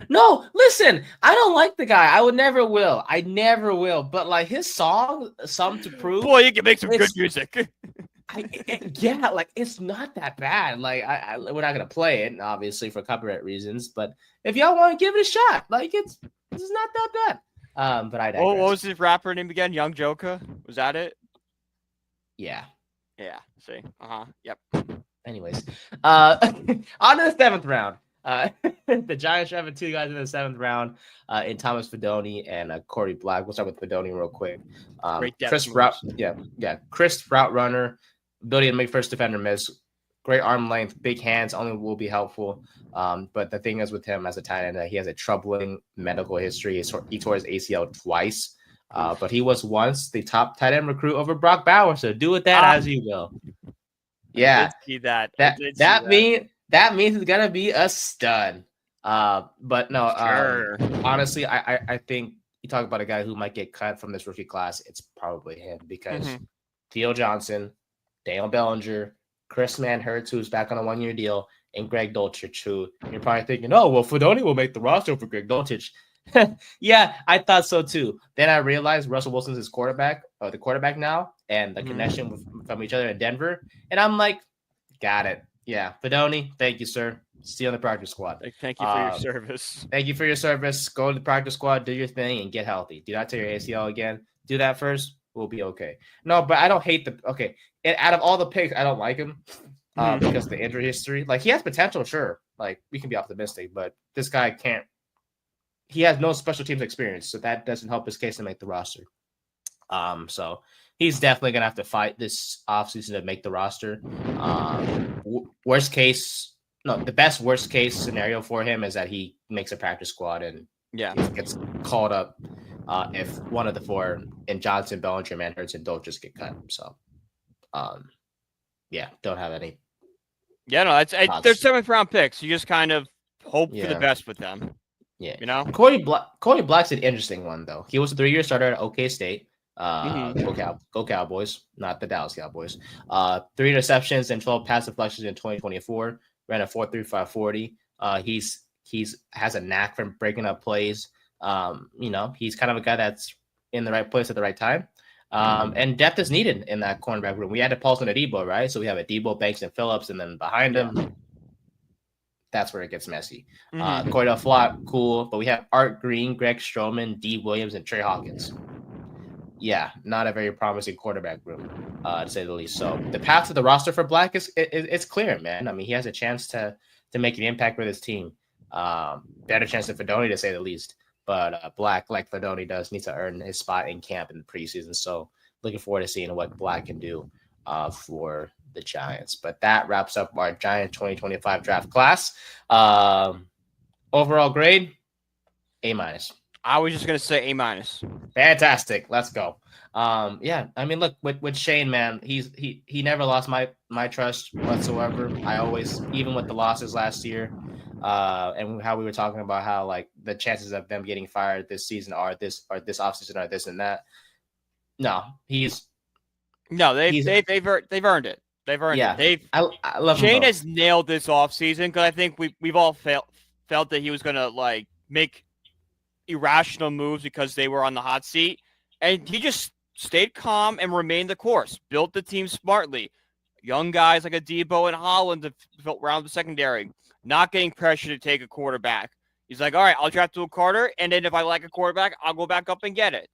No, listen, I don't like the guy. I never will. But his song, "Something to Prove," boy, you can make some good music. It's not that bad. We're not gonna play it, obviously, for copyright reasons. But if y'all want to give it a shot, it's not that bad. But I digress. What was his rapper name again? Young Joker? Was that it? Yeah. Yeah. See. Yep. Anyways, on to the 7th round. The Giants drafted 2 guys in the 7th round in Thomas Fidone and Corey Black. We'll start with Fidone real quick. Chris route, Chris route runner, ability to make first defender miss, great arm length, big hands, only will be helpful. But the thing is with him as a tight end, he has a troubling medical history. He tore his ACL twice, but he was once the top tight end recruit over Brock Bowers. So do with that as you will. Yeah, that means he's gonna be a stud. But no, sure. Honestly, I think you talk about a guy who might get cut from this rookie class. It's probably him because Theo Johnson, Daniel Bellinger, Chris Manhertz, who's back on a 1-year deal, and Greg Dulcich, who you're probably thinking, oh, well, Fidone will make the roster for Greg Dulcich. Yeah, I thought so too. Then I realized Russell Wilson's his quarterback, or the quarterback now, and the connection from each other in Denver. And I'm like, got it. Yeah, Fidone, thank you, sir. See you on the practice squad. Thank you for your service. Thank you for your service. Go to the practice squad, do your thing, and get healthy. Do not tear your ACL again. Do that first. We'll be okay. No, but I don't hate out of all the picks, I don't like him because of the injury history. He has potential, sure. We can be optimistic, but this guy can't. He has no special teams experience, so that doesn't help his case to make the roster. So he's definitely gonna have to fight this offseason to make the roster. The best worst case scenario for him is that he makes a practice squad and gets called up if one of the 4 in Johnson, Bellinger, Manhertz, and Dulcich just get cut. So, don't have any. Yeah, no, they're 7th round picks. You just kind of hope for the best with them. Yeah, Corey Black's an interesting one though. He was a 3-year starter at OK State. Go Cowboys, not the Dallas Cowboys. 3 interceptions and 12 pass deflections in 2024. Ran a 4.35 40. He's has a knack for breaking up plays. He's kind of a guy that's in the right place at the right time. And depth is needed in that cornerback room. We had to pulse on Adebo, right? So we have Adebo, Banks, and Phillips, and then behind him, that's where it gets messy. Cordell Flott, cool, but we have Art Green, Greg Stroman, D. Williams, and Trey Hawkins. Yeah, not a very promising quarterback room, to say the least. So the path to the roster for Black is clear, man. I mean, he has a chance to make an impact with his team. Better chance than Fidone, to say the least. But Black, like Fidone does, needs to earn his spot in camp in the preseason. So looking forward to seeing what Black can do for the Giants. But that wraps up our Giant 2025 draft class. Overall grade, A-. I was just gonna say A-. Fantastic. Let's go. Yeah, I mean, look, with Shane, man, he never lost my trust whatsoever. I always, even with the losses last year, and how we were talking about how like the chances of them getting fired this season are this offseason are this and that. No, they've earned it. They've earned it. I love Shane has nailed this offseason because I think we've all felt that he was gonna like make irrational moves because they were on the hot seat, and he just stayed calm and remained the course. Built the team smartly. Young guys like a Debo and Holland to fill around the secondary. Not getting pressure to take a quarterback. He's like, all right, I'll draft Abdul Carter, and then if I like a quarterback, I'll go back up and get it.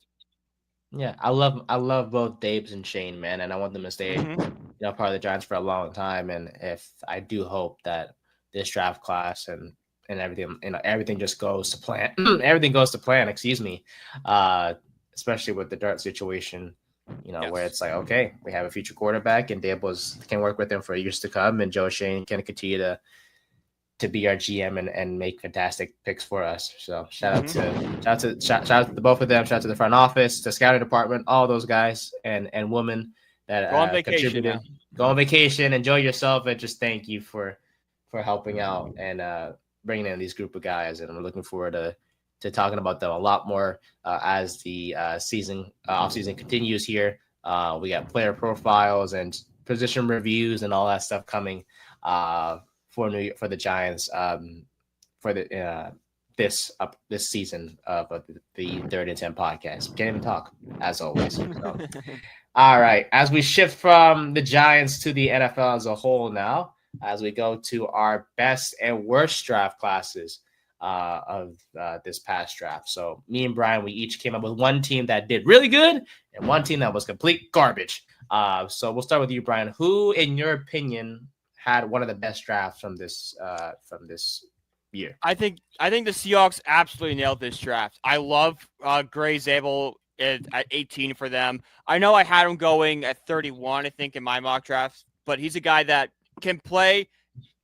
Yeah, I love both Dabes and Shane, man, and I want them to stay, part of the Giants for a long time. And if I do hope that this draft class and everything, everything just goes to plan. Everything goes to plan. Excuse me, especially with the Dart situation, where it's like, okay, we have a future quarterback, and Dabes can work with him for years to come, and Joe Schoen can continue to be our GM and make fantastic picks for us. So shout out to the both of them. Shout out to the front office, the scouting department, all those guys and women that contributed. Go on vacation, enjoy yourself, and just thank you for helping out and bringing in these group of guys. And we're looking forward to talking about them a lot more as the offseason continues here. We got player profiles and position reviews and all that stuff coming for the Giants for this season of the Third and 10 podcast. Can't even talk as always. So. All right, as we shift from the Giants to the NFL as a whole now, as we go to our best and worst draft classes of this past draft. So me and Brian, we each came up with one team that did really good and one team that was complete garbage. So we'll start with you, Brian. Who, in your opinion, had one of the best drafts from this year? I think the Seahawks absolutely nailed this draft. I love Gray Zabel at 18 for them. I know I had him going at 31, I think, in my mock draft, but he's a guy that can play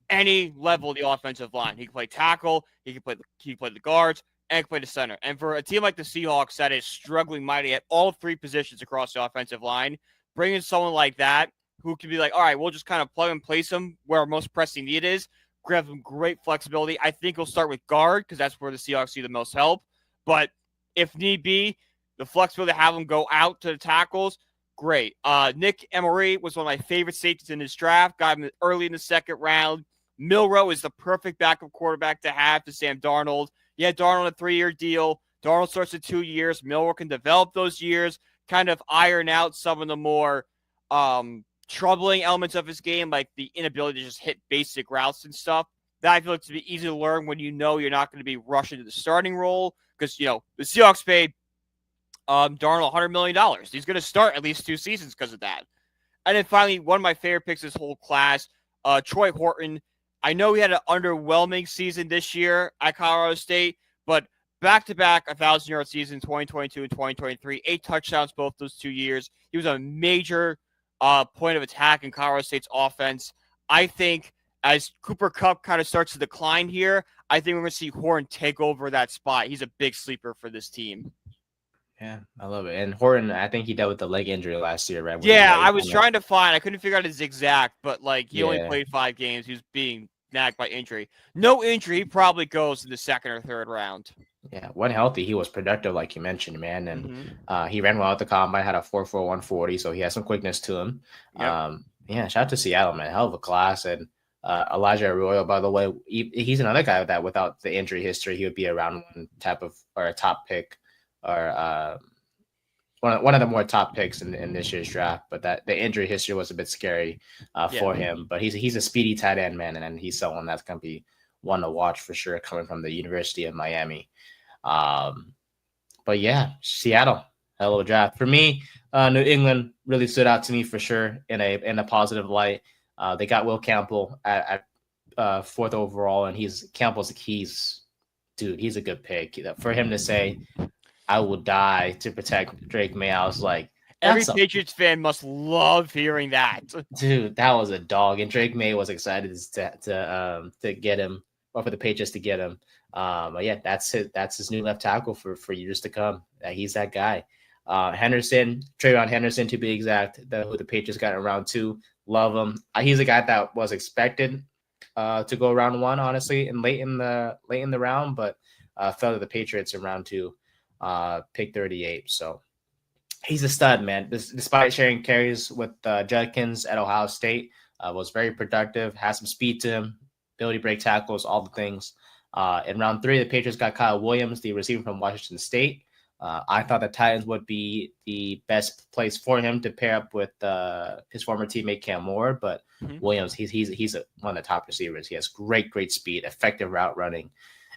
any level of the offensive line. He can play tackle, he can play the guards, and can play the center. And for a team like the Seahawks that is struggling mighty at all three positions across the offensive line, bringing someone like that who can be like, all right, we'll just kind of plug and place him where our most pressing need is, grab him great flexibility. I think he'll start with guard because that's where the Seahawks see the most help. But if need be, the flexibility to have him go out to the tackles, great. Nick Emery was one of my favorite safeties in this draft. Got him early in the second round. Milroe is the perfect backup quarterback to have to Sam Darnold. Yeah, Darnold a 3-year deal. Darnold starts at 2 years. Milroe can develop those years, kind of iron out some of the more troubling elements of his game, like the inability to just hit basic routes and stuff. That I feel like to be easy to learn when you know you're not going to be rushing to the starting role because, the Seahawks paid Darnold $100 million. He's going to start at least 2 seasons because of that. And then finally, one of my favorite picks this whole class, Troy Horton. I know he had an underwhelming season this year at Colorado State, but back-to-back 1,000-yard season, 2022 and 2023, 8 touchdowns both those 2 years. He was a major point of attack in Colorado State's offense. I think as Cooper Kupp kind of starts to decline here, I think we're going to see Horton take over that spot. He's a big sleeper for this team. Yeah, I love it. And Horton, I think he dealt with the leg injury last year, right? Yeah, I was trying to find. I couldn't figure out his exact, but he only played 5 games. He was being nagged by injury. No injury, he probably goes in the second or third round. Yeah, when healthy, he was productive, like you mentioned, man. And he ran well at the combine, had a 4.41 140, so he has some quickness to him. Yep. Shout out to Seattle, man. Hell of a class. And Elijah Arroyo, by the way, he's another guy that without the injury history, he would be a round 1 type of or a top pick or one of the more top picks in this year's draft. But that the injury history was a bit scary for him. But he's a speedy tight end, man, and he's someone that's going to be one to watch for sure coming from the University of Miami. But yeah, Seattle, hell of a draft. For me, New England really stood out to me for sure in a positive light. They got Will Campbell at 4th overall, and he's a good pick. For him to say, I will die to protect Drake May, I was like, every Patriots fan must love hearing that. Dude, that was a dog. And Drake May was excited to get him, or for the Patriots to get him. But yeah, that's his new left tackle for years to come. He's that guy. Henderson, Trayvon Henderson to be exact, who the Patriots got in round 2. Love him. He's a guy that was expected to go round 1, honestly, and late in the round, but fell to the Patriots in round 2, pick 38. So he's a stud, man. Despite sharing carries with Judkins at Ohio State, was very productive, has some speed to him, ability to break tackles, all the things. In round 3, the Patriots got Kyle Williams, the receiver from Washington State. I thought the Titans would be the best place for him to pair up with his former teammate Cam Moore, but Williams, he's one of the top receivers. He has great speed, effective route running.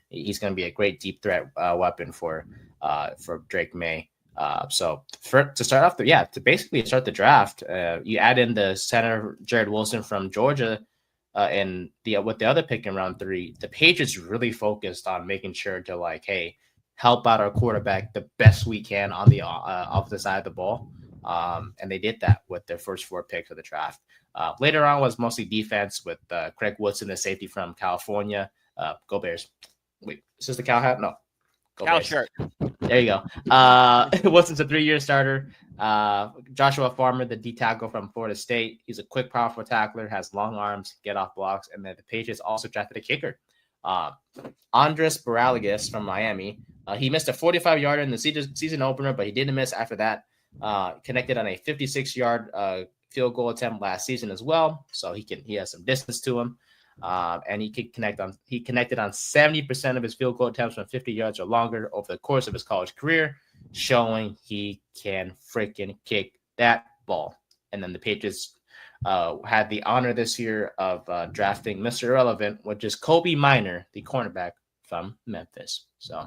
He's going to be a great deep threat weapon for Drake May. So to start off, to basically start the draft, you add in the center Jared Wilson from Georgia, and with the other pick in round 3, the Patriots really focused on making sure to help out our quarterback the best we can on the opposite side of the ball, and they did that with their first 4 picks of the draft. Later on was mostly defense with Craig Woodson, the safety from California. Go Bears! Wait, is this the Cal hat? No. Cal shirt. There you go. Wilson's a 3-year starter. Joshua Farmer, the D tackle from Florida State. He's a quick, powerful tackler, has long arms, get off blocks, and then the Patriots also drafted a kicker. Andres Baralagas from Miami. He missed a 45-yarder in the season opener, but he didn't miss after that. Connected on a 56-yard field goal attempt last season as well, so he has some distance to him. And he connected on 70% of his field goal attempts from 50 yards or longer over the course of his college career, showing he can freaking kick that ball. And then the Patriots had the honor this year of drafting Mr. Irrelevant, which is Kobe Minor, the cornerback from Memphis. So,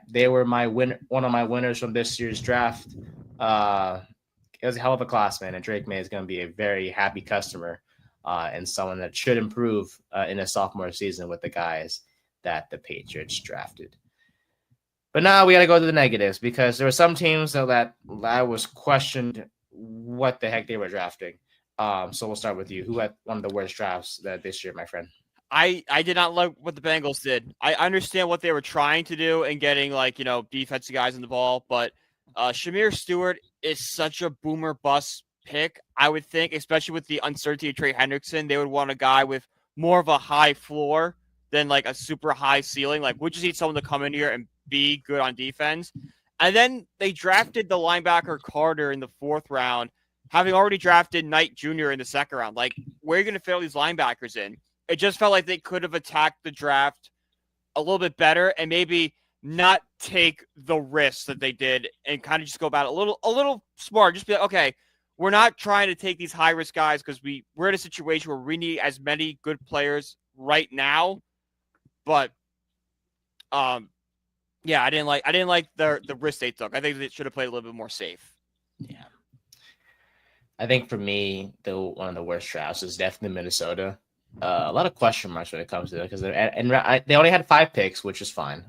they were one of my winners from this year's draft. It was a hell of a class, man, and Drake May is going to be a very happy customer. And someone that should improve in his sophomore season with the guys that the Patriots drafted. But now we got to go to the negatives, because there were some teams that I was questioned what the heck they were drafting. So we'll start with you. Who had one of the worst drafts this year, my friend? I did not like what the Bengals did. I understand what they were trying to do and getting defensive guys in the ball, but Shamir Stewart is such a boomer bust pick, I would think, especially with the uncertainty of Trey Hendrickson. They would want a guy with more of a high floor than a super high ceiling. We just need someone to come in here and be good on defense. And then they drafted the linebacker Carter in the 4th round, having already drafted Knight Jr. in the 2nd round. Where are you going to fit all these linebackers in? It just felt like they could have attacked the draft a little bit better and maybe not take the risks that they did and kind of just go about it a little smart. Just be like, okay, we're not trying to take these high-risk guys because we're in a situation where we need as many good players right now. But, I didn't like the risk they took. I think they should have played a little bit more safe. Yeah. I think for me, one of the worst drafts is definitely Minnesota. A lot of question marks when it comes to it, because they only had 5 picks, which is fine.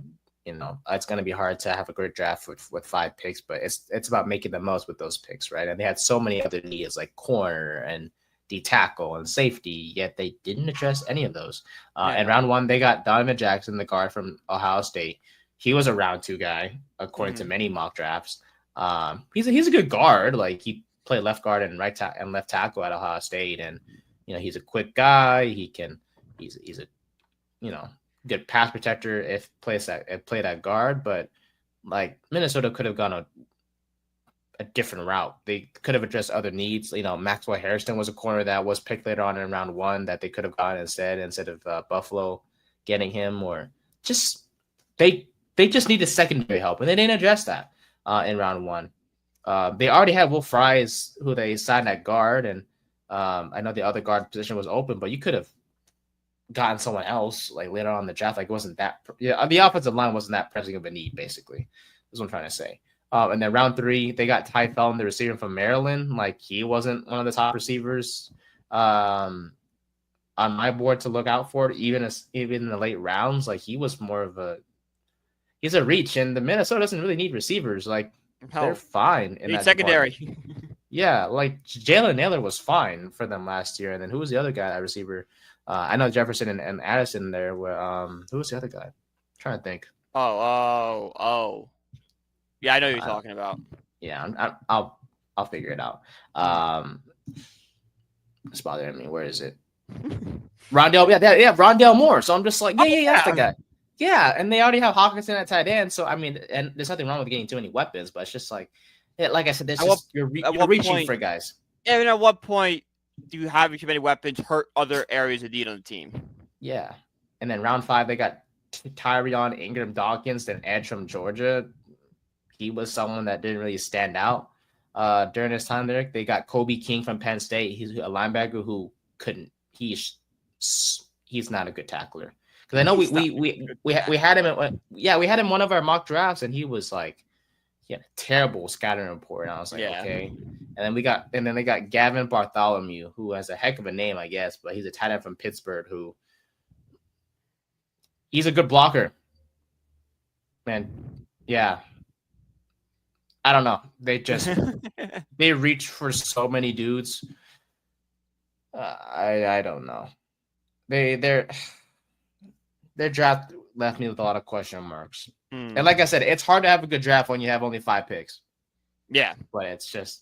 It's going to be hard to have a great draft with 5 picks, but it's about making the most with those picks, right? And they had so many other needs like corner and D tackle and safety, yet they didn't address any of those. In round 1, they got Donovan Jackson, the guard from Ohio State. He was a round 2 guy, according to many mock drafts. He's a good guard. He played left guard and left tackle at Ohio State, and he's a quick guy. He's a good pass protector if played at guard, but Minnesota could have gone a different route. They could have addressed other needs. Maxwell Harrison was a corner that was picked later on in round 1 that they could have gone instead of Buffalo getting him, or just they just needed secondary help, and they didn't address that in round 1. They already had Will Fries, who they signed at guard, and I know the other guard position was open, but you could have gotten someone else later on in the draft. It wasn't that the offensive line wasn't that pressing of a need, basically. That's what I'm trying to say. And then round 3, they got Ty Felton, the receiver from Maryland. He wasn't one of the top receivers on my board to look out for, even in the late rounds. He was more of he's a reach, and the Minnesota doesn't really need receivers. They're fine in that secondary. Yeah, Jalen Naylor was fine for them last year, and then who was the other guy, that receiver? I know Jefferson and Addison there. Where who was the other guy? I'm trying to think. Oh. Yeah, I know who you're talking about. Yeah, I'll figure it out. It's bothering me. Where is it? Rondale, Rondale Moore. So I'm just like, that's the guy. Yeah, and they already have Hawkinson at tight end. So I mean, and there's nothing wrong with getting too many weapons, but it's just like I said, you're reaching for guys. Yeah, I mean, at what point do you having too many weapons hurt other areas of need on the team? Yeah, and then round 5 they got Tyrion Ingram Dawkins, then Edge from Georgia. He was someone that didn't really stand out during his time there. They got Kobe King from Penn State. He's a linebacker who couldn't. He's not a good tackler. Because I know we had him we had him one of our mock drafts, and he was like, he had a terrible scouting report. And I was like, okay. And then they got Gavin Bartholomew, who has a heck of a name, I guess, but he's a tight end from Pittsburgh who he's a good blocker. Man, yeah. I don't know. They just they reach for so many dudes. I don't know. Their draft left me with a lot of question marks. And like I said, it's hard to have a good draft when you have only 5 picks. Yeah, but it's just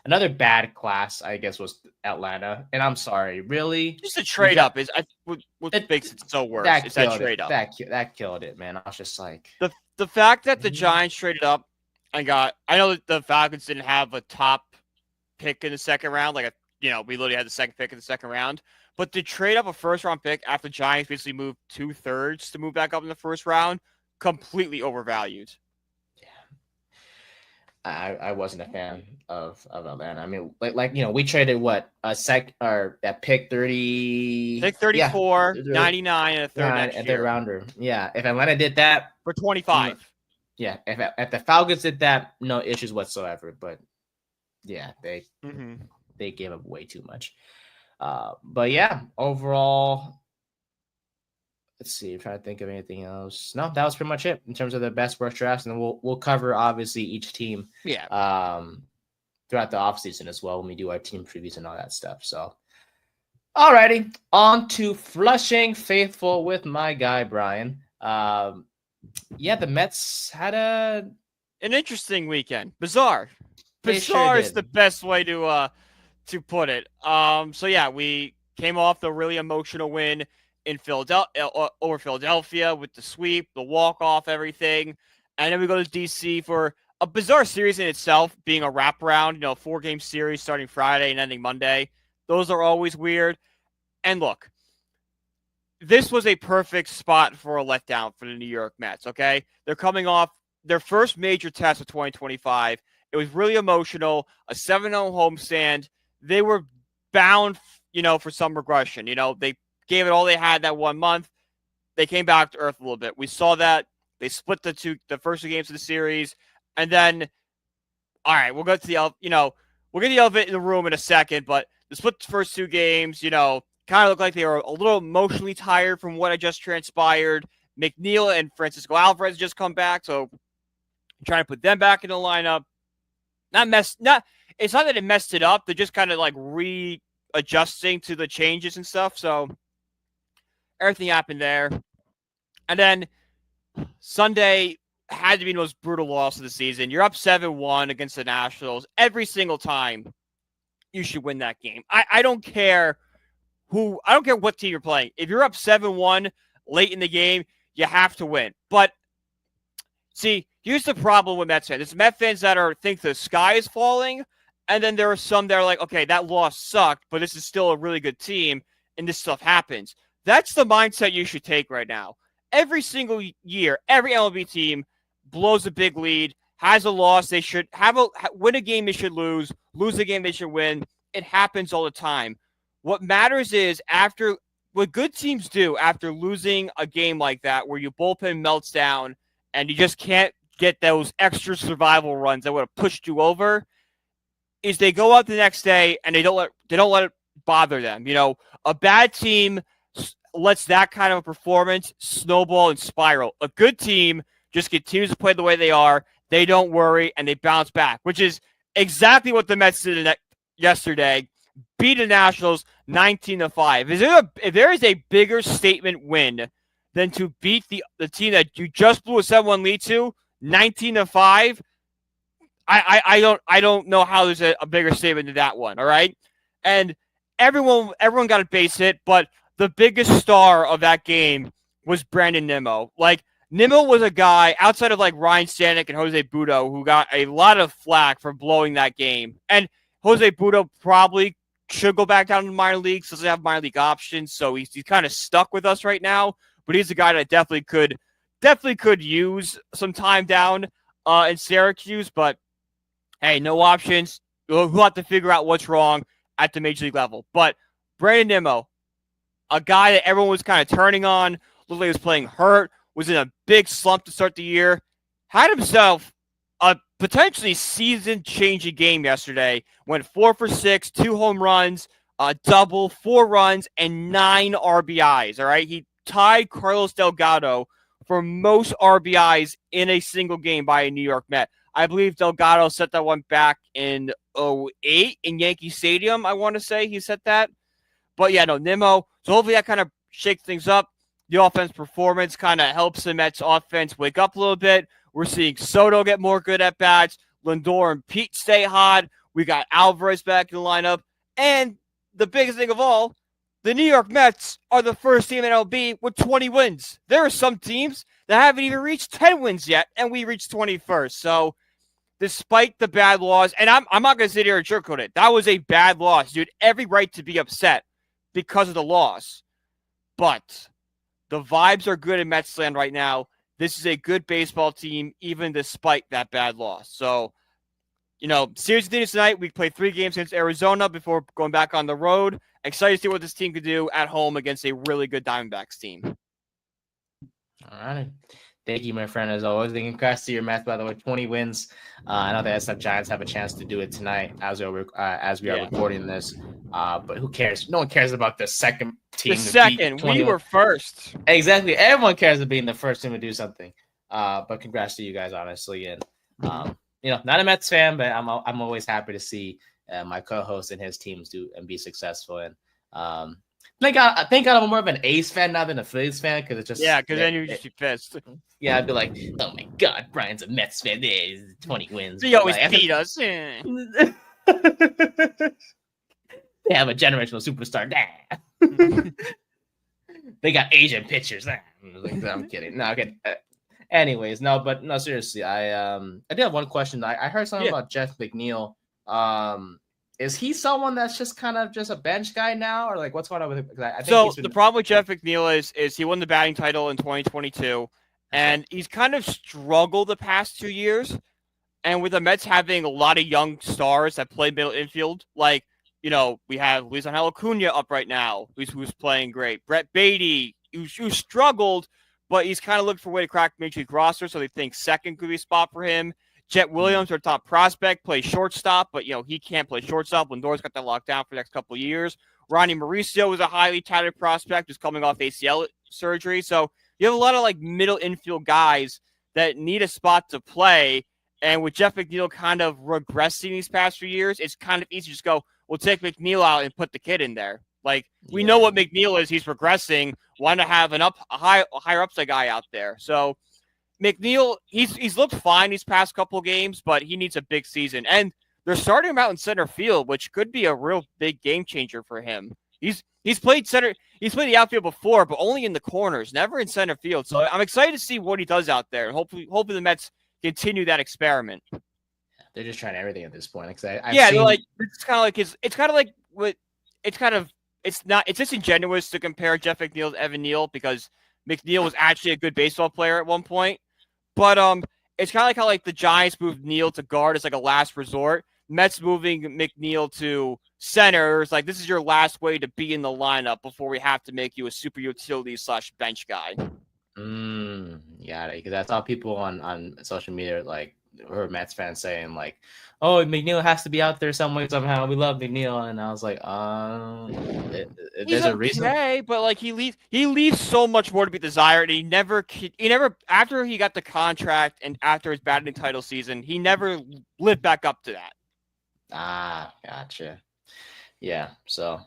another bad class, I guess, was Atlanta. And I'm sorry, really, just a trade up is what makes it so worse. It's that trade up that killed it, man. I was just like the fact that the Giants traded up and got. I know that the Falcons didn't have a top pick in the second round, we literally had the second pick in the second round. But to trade up a first-round pick after the Giants basically moved 2/3 to move back up in the first round, completely overvalued. Yeah, I wasn't a fan of Atlanta. I mean, we traded at pick 30, pick 34, 99, and a third next year. Third rounder. Yeah, if Atlanta did that for 25. Yeah, if the Falcons did that, no issues whatsoever. But yeah, they gave up way too much. But yeah, overall, let's see. I'm trying to think of anything else. No, that was pretty much it in terms of the best worst drafts, and then we'll cover obviously each team. Yeah. Throughout the offseason as well when we do our team previews and all that stuff. So, alrighty, on to Flushing Faithful with my guy Brian. The Mets had an interesting weekend. Bizarre is the best way to put it. We came off the really emotional win in Philadelphia over Philadelphia with the sweep, the walk-off, everything. And then we go to DC for a bizarre series in itself, being a wraparound, 4-game series starting Friday and ending Monday. Those are always weird. And look, this was a perfect spot for a letdown for the New York Mets, okay? They're coming off their first major test of 2025. It was really emotional, a 7-0 homestand. They were bound, for some regression. They gave it all they had that 1 month. They came back to earth a little bit. We saw that. They split the first 2 games of the series. And then, all right, we'll go to we'll get the elephant in the room in a second, but the split the first 2 games, kind of looked like they were a little emotionally tired from what had just transpired. McNeil and Francisco Alvarez just come back, so I'm trying to put them back in the lineup. It's not that it messed it up. They're just kind of readjusting to the changes and stuff. So everything happened there. And then Sunday had to be the most brutal loss of the season. You're up 7-1 against the Nationals. Every single time you should win that game. I don't care what team you're playing. If you're up 7-1 late in the game, you have to win. But see, here's the problem with Mets fans. There's Mets fans that think the sky is falling, and then there are some that are like, okay, that loss sucked, but this is still a really good team, and this stuff happens. That's the mindset you should take right now. Every single year, every MLB team blows a big lead, has a loss. They should win a game they should lose a game they should win. It happens all the time. What matters is what good teams do after losing a game like that, where your bullpen melts down and you just can't get those extra survival runs that would have pushed you over, is they go out the next day and they don't let it bother them. A bad team lets that kind of a performance snowball and spiral. A good team just continues to play the way they are. They don't worry and they bounce back, which is exactly what the Mets did yesterday. beat the Nationals 19-5. If there is a bigger statement win than to beat the team that you just blew a 7-1 lead to 19-5, I don't know how there's a bigger statement than that one. All right, and everyone got a base hit, but the biggest star of that game was Brandon Nimmo. Like, Nimmo was a guy outside of like Ryan Stanek and Jose Butto who got a lot of flack for blowing that game. And Jose Butto probably should go back down to the minor leagues. Doesn't have minor league options, so he's kind of stuck with us right now. But he's a guy that definitely could use some time down in Syracuse. But hey, no options. We'll have to figure out what's wrong at the major league level. But Brandon Nimmo, a guy that everyone was kind of turning on, looked like he was playing hurt, was in a big slump to start the year, had himself a potentially season-changing game yesterday. Went 4 for 6, 2 home runs, a double, 4 runs, and 9 RBIs. All right, he tied Carlos Delgado for most RBIs in a single game by a New York Met. I believe Delgado set that one back in 2008 in Yankee Stadium. I want to say he set that. But yeah, no, Nimmo. So hopefully that kind of shakes things up. The offense performance kind of helps the Mets offense wake up a little bit. We're seeing Soto get more good at bats. Lindor and Pete stay hot. We got Alvarez back in the lineup. And the biggest thing of all, the New York Mets are the first team in MLB with 20 wins. There are some teams that haven't even reached 10 wins yet, and we reached 21st. So despite the bad loss, and I'm not going to sit here and sugarcoat it. That was a bad loss, dude. Every right to be upset because of the loss. But the vibes are good in Mets land right now. This is a good baseball team, even despite that bad loss. So, series continues tonight. We play 3 games against Arizona before going back on the road. Excited to see what this team could do at home against a really good Diamondbacks team. All right. Thank you, my friend, as always. Congrats to your Mets, by the way, 20 wins. I know the SF Giants have a chance to do it tonight as we are recording this. But who cares? No one cares about the second team. We were first. Exactly. Everyone cares about being the first team to do something. But congrats to you guys, honestly. And, not a Mets fan, but I'm always happy to see my co-host and his teams do and be successful. And thank God I'm more of an A's fan now than a Phillies fan, because it's just because then you just be pissed. Yeah, I'd be like, oh my God, Brian's a Mets fan. There's 20 wins. They always beat us. They have a generational superstar. They got Asian pitchers. I'm kidding. No, okay. Anyways, no, seriously. I did have one question. I heard something about Jeff McNeil. Is he someone that's just kind of just a bench guy now, or like what's going on with him? The problem with Jeff McNeil is he won the batting title in 2022, and he's kind of struggled the past 2 years. And with the Mets having a lot of young stars that play middle infield, like we have Luis Angel Acuna up right now, who's playing great. Brett Beatty, who struggled, but he's kind of looking for a way to crack Major League roster, so they think second could be a spot for him. Jet Williams, our top prospect, plays shortstop, but he can't play shortstop. Lindor's got that locked down for the next couple of years. Ronnie Mauricio is a highly touted prospect who's coming off ACL surgery. So you have a lot of like middle infield guys that need a spot to play. And with Jeff McNeil kind of regressing these past few years, it's kind of easy to just go, we'll take McNeil out and put the kid in there. Like, we know what McNeil is. He's regressing. Why not have a higher upside guy out there? So McNeil, he's looked fine these past couple of games, but he needs a big season. And they're starting him out in center field, which could be a real big game changer for him. He's played the outfield before, but only in the corners, never in center field. So I'm excited to see what he does out there, and hopefully the Mets continue that experiment. They're just trying everything at this point. It's disingenuous to compare Jeff McNeil to Evan Neal, because McNeil was actually a good baseball player at one point. But it's kind of like how like the Giants moved Neal to guard as like a last resort. Mets moving McNeil to center is like, this is your last way to be in the lineup before we have to make you a super utility / bench guy. Yeah, because I saw people on social media like, or Mets fans saying like, oh, McNeil has to be out there some way somehow. We love McNeil, and I was like, there's a reason. But like he leaves so much more to be desired. He never after he got the contract and after his batting title season, he never lived back up to that. Gotcha. Yeah, so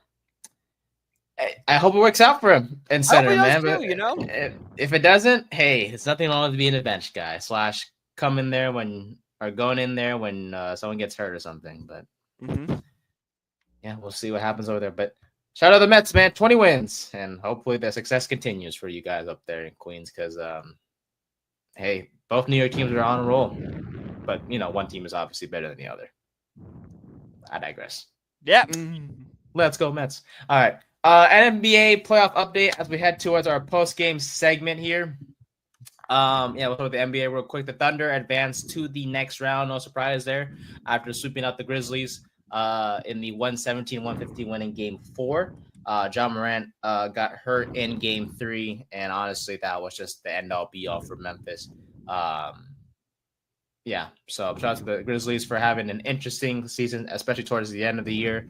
I hope it works out for him in center, man. Too, but if it doesn't, hey, it's nothing wrong with being a bench guy / come in there or going in there when someone gets hurt or something. But yeah, we'll see what happens over there. But shout out the Mets, man, 20 wins, and hopefully the success continues for you guys up there in Queens. Because hey, both New York teams are on a roll, but one team is obviously better than the other. I digress. Yeah. Let's go Mets. All right. NBA playoff update as we head towards our post-game segment here. We'll start with the NBA real quick. The Thunder advanced to the next round. No surprise there after sweeping out the Grizzlies in the 117-150 win in Game 4. John Morant got hurt in Game 3, and honestly, that was just the end-all, be-all for Memphis. So shout out to the Grizzlies for having an interesting season, especially towards the end of the year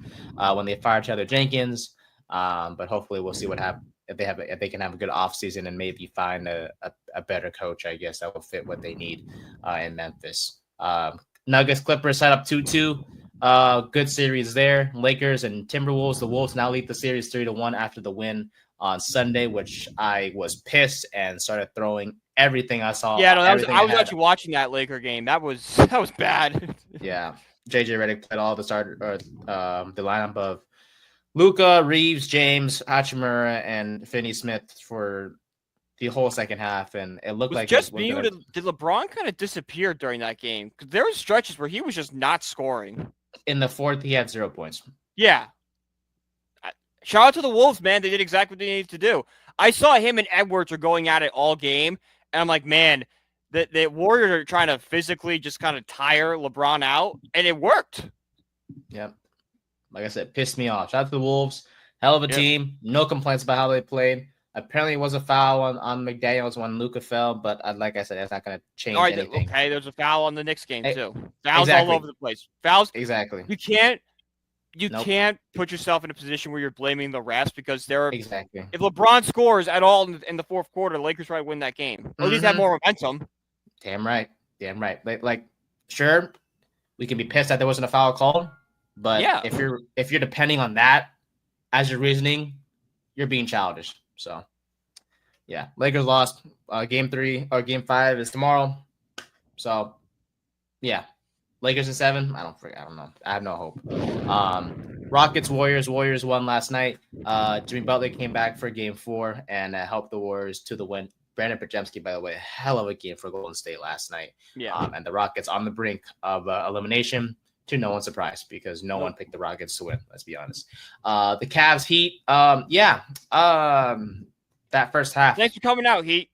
when they fired Taylor Jenkins. But hopefully we'll see what happens if they can have a good offseason and maybe find a better coach, I guess, that will fit what they need in Memphis. Nuggets Clippers set up 2-2. Good series there. Lakers and Timberwolves. The Wolves now lead the series 3-1 after the win on Sunday, which I was pissed and started throwing everything I saw. Yeah, no, I was actually watching that Laker game. That was bad. Yeah, JJ Redick played all the the lineup of Luka, Reeves, James, Hachimura, and Finney Smith for the whole second half, and it looked like just me. Did LeBron kind of disappear during that game? Because there were stretches where he was just not scoring. In the fourth, he had 0 points. Yeah. Shout out to the Wolves, man. They did exactly what they needed to do. I saw him and Edwards are going at it all game, and I'm like, man, the Warriors are trying to physically just kind of tire LeBron out, and it worked. Yep. Like I said, pissed me off. Shout out to the Wolves. Hell of a team. No complaints about how they played. Apparently, it was a foul on McDaniels when Luka fell, but like I said, that's not going to change anything. Okay, there's a foul on the Knicks game, too. Fouls all over the place. Fouls. Exactly. You can't put yourself in a position where you're blaming the refs because there are exactly. If LeBron scores at all in the fourth quarter, the Lakers try to win that game. Or at least have more momentum. Damn right. Like, sure, we can be pissed that there wasn't a foul called, but if you're depending on that as your reasoning, you're being childish. So, yeah, Lakers lost. Game 3 or Game 5 is tomorrow. So, yeah. Lakers in 7. I don't know. I have no hope. Rockets, Warriors. Warriors won last night. Jimmy Butler came back for Game 4 and helped the Warriors to the win. Brandon Podziemski, by the way, hell of a game for Golden State last night. Yeah. And the Rockets on the brink of elimination, to no one's surprise, because no one picked the Rockets to win. Let's be honest. The Cavs, Heat. That first half. Thanks for coming out, Heat.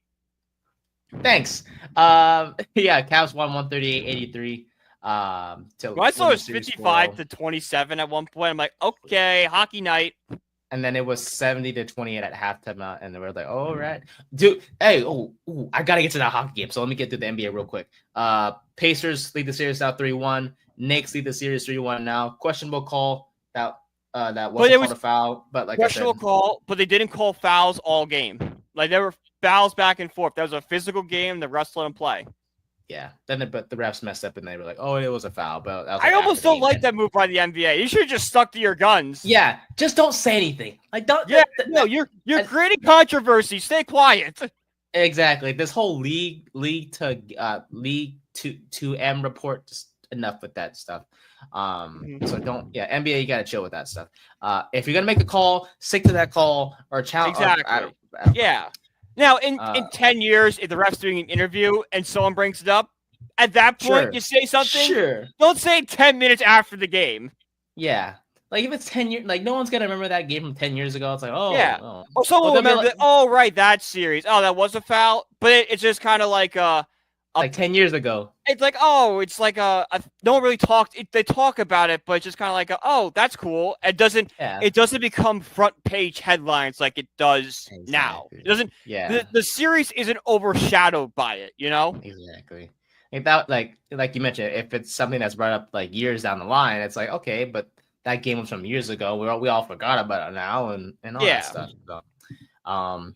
Thanks. Cavs won 138-83. I saw it was 55-27 at one point. I'm like, okay, hockey night. And then it was 70-28 at halftime, and they were like, "All right, dude, hey, I gotta get to that hockey game." So let me get through the NBA real quick. Pacers lead the series now 3-1. Knicks lead the series 3-1 now. Questionable call that wasn't called a foul, but like questionable call, but they didn't call fouls all game. Like there were fouls back and forth. That was a physical game. The refs let them play. Yeah, but the refs messed up and they were like, "Oh, it was a foul." But I almost don't like that move by the NBA. You should have just stuck to your guns. Yeah, just don't say anything. Like don't. Yeah, no, you're creating controversy. Stay quiet. Exactly. This whole league to M report. Just enough with that stuff. So don't. Yeah, NBA, you gotta chill with that stuff. If you're gonna make a call, stick to that call or challenge. Exactly. Yeah. Now, in 10 years, if the ref's doing an interview and someone brings it up, at that point, you say something. Sure. Don't say 10 minutes after the game. Yeah. Like, if it's 10 years, like, no one's going to remember that game from 10 years ago. It's like, yeah. Someone will remember that series. Oh, that was a foul. But it's just kind of like like 10 years ago. It's like, it's like no one really talked. They talk about it, but it's just kind of like, that's cool. It doesn't become front page headlines like it does now. It doesn't. Yeah. The series isn't overshadowed by it. You know. Exactly. Like you mentioned, if it's something that's brought up like years down the line, it's like, okay, but that game was from years ago. We all forgot about it now and all that stuff. So, and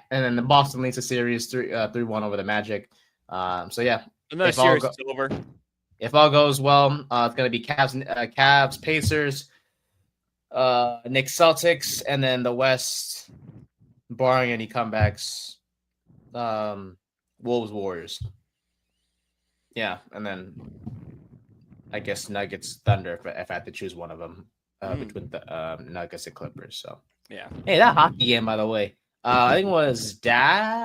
then the Boston leads the series 3-1 over the Magic. Another series is over. If all goes well, it's going to be Cavs, Pacers. Knicks, Celtics, and then the West, barring any comebacks, Wolves, Warriors. Yeah, and then I guess Nuggets, Thunder, if I had to choose one of them between the Nuggets and Clippers. So yeah. Hey, that hockey game, by the way, I think it was Dallas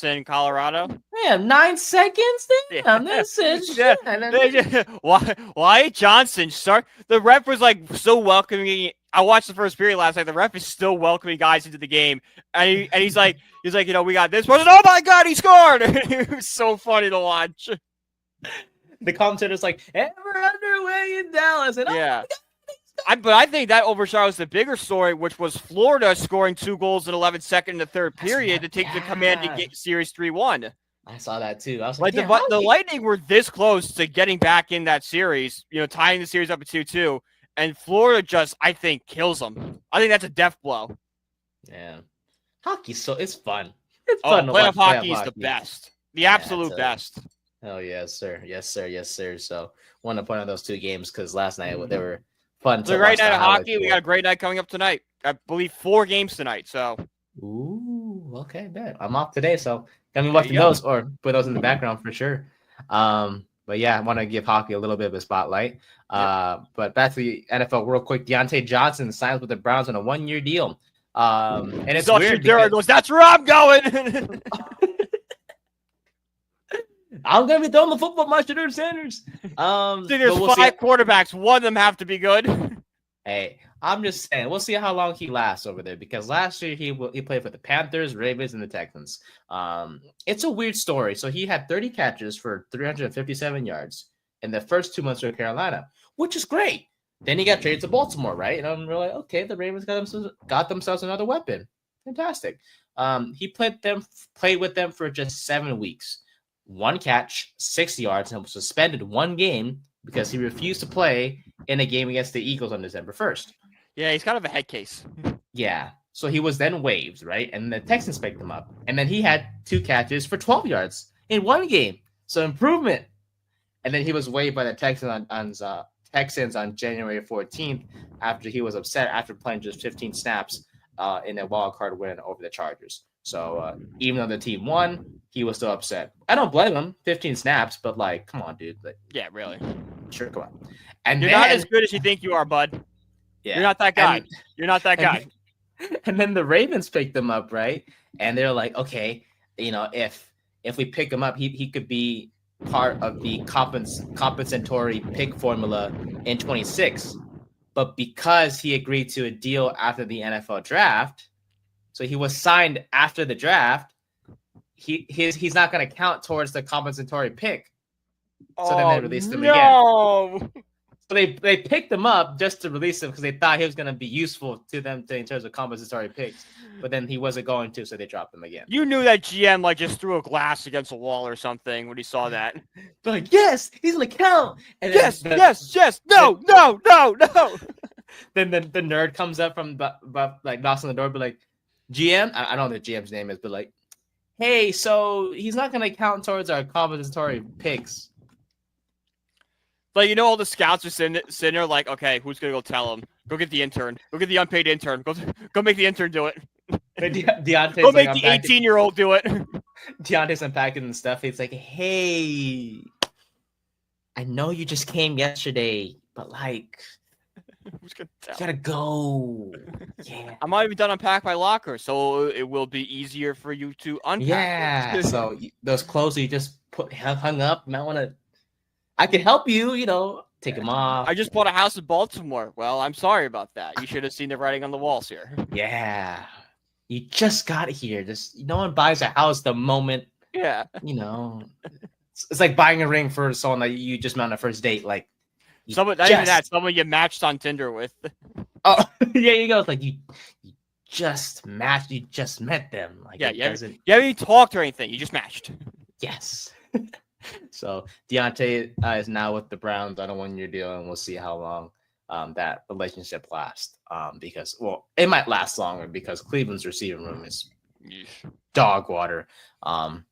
and Colorado. Man, 9 seconds. Damn, this is Why Johnson start? The ref was like so welcoming. I watched the first period last night. The ref is still welcoming guys into the game, and he's like, we got this person. Oh my God, he scored! It was so funny to watch. The commentator's like, "And we're underway in Dallas," and yeah. But I think that overshadows the bigger story, which was Florida scoring 2 goals in 11 seconds in the third period to take the commanding series 3-1. I saw that too. I was like the Lightning were this close to getting back in that series, tying the series up at 2-2, and Florida just, I think, kills them. I think that's a death blow. Yeah, hockey's it's fun. It's fun. Playoff hockey is the best, the absolute best. Oh yes, sir. Yes, sir. Yes, sir. So want to point out those 2 games because last night they were fun. It's a great night of hockey. We got a great night coming up tonight. I believe 4 games tonight. So, okay, bet. I'm off today, so gonna be watching those or put those in the background for sure. But yeah, I want to give hockey a little bit of a spotlight. But back to the NFL real quick. Deontay Johnson signs with the Browns on a 1-year deal. And it's weird. Goes, that's where I'm going. I'm gonna be throwing the football, my Shedeur Sanders. There's 5 quarterbacks. One of them have to be good. Hey, I'm just saying, we'll see how long he lasts over there because last year he played for the Panthers, Ravens, and the Texans. It's a weird story. So he had 30 catches for 357 yards in the first 2 months with Carolina, which is great. Then he got traded to Baltimore, right? And I'm really like, okay, the Ravens got themselves another weapon. Fantastic. He played with them for just 7 weeks. 1 catch, 6 yards, and was suspended 1 game because he refused to play in a game against the Eagles on December 1st. Yeah, he's kind of a head case. Yeah. So he was then waived, right? And the Texans picked him up. And then he had 2 catches for 12 yards in 1 game. So improvement. And then he was waived by the Texans on January 14th after he was upset after playing just 15 snaps in a wild card win over the Chargers. So even though the team won, he was still upset. I don't blame him. 15 snaps, but come on, dude. Yeah, really. Sure, come on. And you're not as good as you think you are, bud. Yeah. You're not that guy. You're not that guy. And then the Ravens picked him up, right? And they're like, okay, if we pick him up, he could be part of the compensatory pick formula in 26. But because he agreed to a deal after the NFL draft, so he was signed after the draft, he's not going to count towards the compensatory pick. So then they released him again. So they picked him up just to release him because they thought he was going to be useful to them in terms of compensatory picks. But then he wasn't going to, so they dropped him again. You knew that GM just threw a glass against a wall or something when he saw that. They're like, yes, he's going to count. And yes. No. Then the nerd comes up from knocks on the door, but GM, I don't know what the GM's name is, but hey, so he's not going to count towards our compensatory picks. All the scouts are sitting there okay, who's going to go tell him? Go get the intern. Go get the unpaid intern. Go make the intern do it. Deontay's go make the 18-year-old do it. Deontay's unpacking and stuff. He's like, hey, I know you just came yesterday, but who's gonna tell? You gotta go. Yeah. I'm not even done unpack my locker, so it will be easier for you to unpack. Yeah. So those clothes you just hung up, you might want to. I can help you. Take them off. I just bought a house in Baltimore. Well, I'm sorry about that. You should have seen the writing on the walls here. Yeah. You just got here. No one buys a house the moment. Yeah. It's like buying a ring for someone that you just met on a first date. Even that. Someone you matched on Tinder with. Oh, yeah, you go. It's you just matched. You just met them. You haven't even talked or anything. You just matched. Yes. So Deontay is now with the Browns on a 1-year deal, and we'll see how long that relationship lasts. Because it might last longer because Cleveland's receiving room is dog water. Can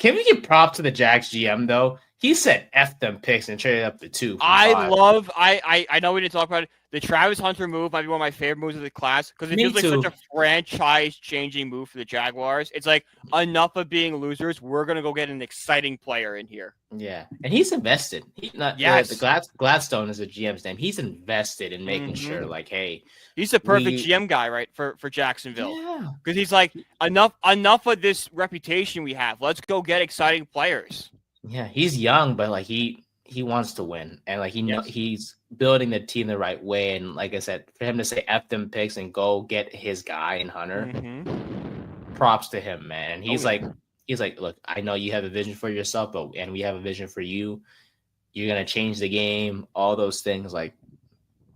we give props to the Jags GM though? He said F them picks and traded up to 2. I know we didn't talk about it. The Travis Hunter move might be one of my favorite moves of the class because it feels like such a franchise-changing move for the Jaguars. It's like, enough of being losers. We're going to go get an exciting player in here. Yeah, and he's invested. The Gladstone is a GM's name. He's invested in making sure, like, hey. He's the perfect GM guy, right, for Jacksonville. Yeah. Because he's like, enough of this reputation we have. Let's go get exciting players. Yeah, he's young, but like he wants to win, and like he's building the team the right way. And like I said, for him to say F them picks and go get his guy in Hunter, props to him, man. And he's like, look, I know you have a vision for yourself, and we have a vision for you. You're gonna change the game, all those things. Like,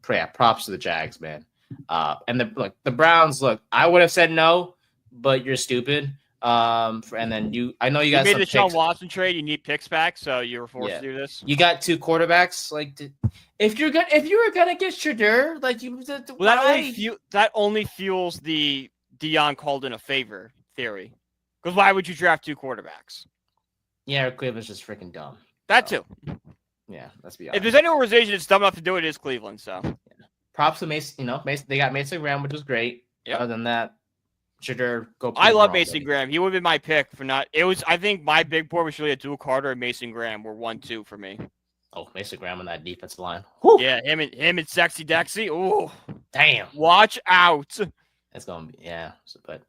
props to the Jags, man. And the Browns. Look, I would have said no, but you're stupid. And then I know you got made the Sean Watson trade. You need picks back, so you were forced to do this. You got 2 quarterbacks. Like, if you were gonna get Shadur, like that only fuels the Dion called in a favor theory. Because why would you draft 2 quarterbacks? Yeah, Cleveland's just freaking dumb. That too. Yeah, let's be honest. If there's any organization that's dumb enough to do it, is Cleveland. So props to Mason. They got Mason Graham, which was great. Yep. Other than that. I love Mason Graham. He would have been my pick for not. It was. I think my big board was really Abdul Carter and Mason Graham were 1-2 for me. Oh, Mason Graham on that defensive line. Whew. Yeah, him and Sexy Dexy. Oh, damn! Watch out. That's gonna be but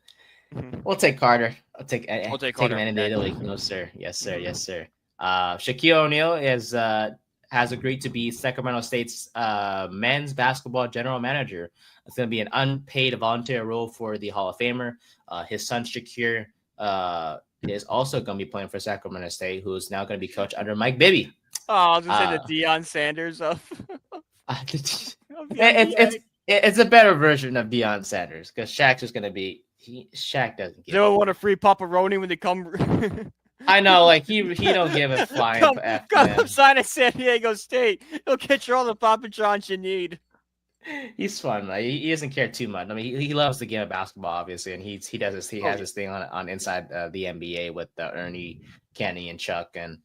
we'll take Carter. We'll take Carter him into Italy. No sir. Yes sir. Yes sir. Shaquille O'Neal has agreed to be Sacramento State's men's basketball general manager. It's going to be an unpaid volunteer role for the Hall of Famer. His son, Shakir, is also going to be playing for Sacramento State, who is now going to be coached under Mike Bibby. Oh, I was going to say the Deion Sanders of it's a better version of Deion Sanders because Shaq's just going to be Shaq doesn't give they don't want a free pepperoni when they come. I know, like he don't give a flying F. Come sign at San Diego State. He'll get you all the Papa John's you need. He's fun. Like, he doesn't care too much. I mean, he loves the game of basketball, obviously, and he has his thing on inside the NBA with Ernie, Kenny, and Chuck, and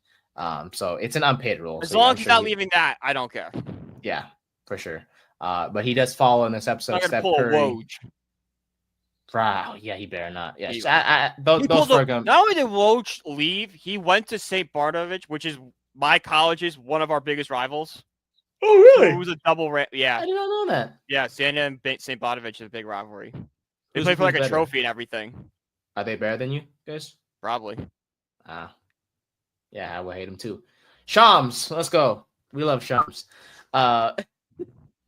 so it's an unpaid role. As long as he's not leaving that, I don't care. Yeah, for sure. But he does follow in this episode. Steph Curry. Wow, yeah, he better not. Yeah, those four going. Not only did Woj leave, he went to St. Barnabas, which is my college's one of our biggest rivals. Oh, really? So it was a double rant. Yeah, I did not know that. Yeah, Santa and St. Barnabas is a big rivalry. They play for like a trophy and everything. Are they better than you guys? Probably. Yeah, I would hate them too. Shams, let's go. We love Shams. But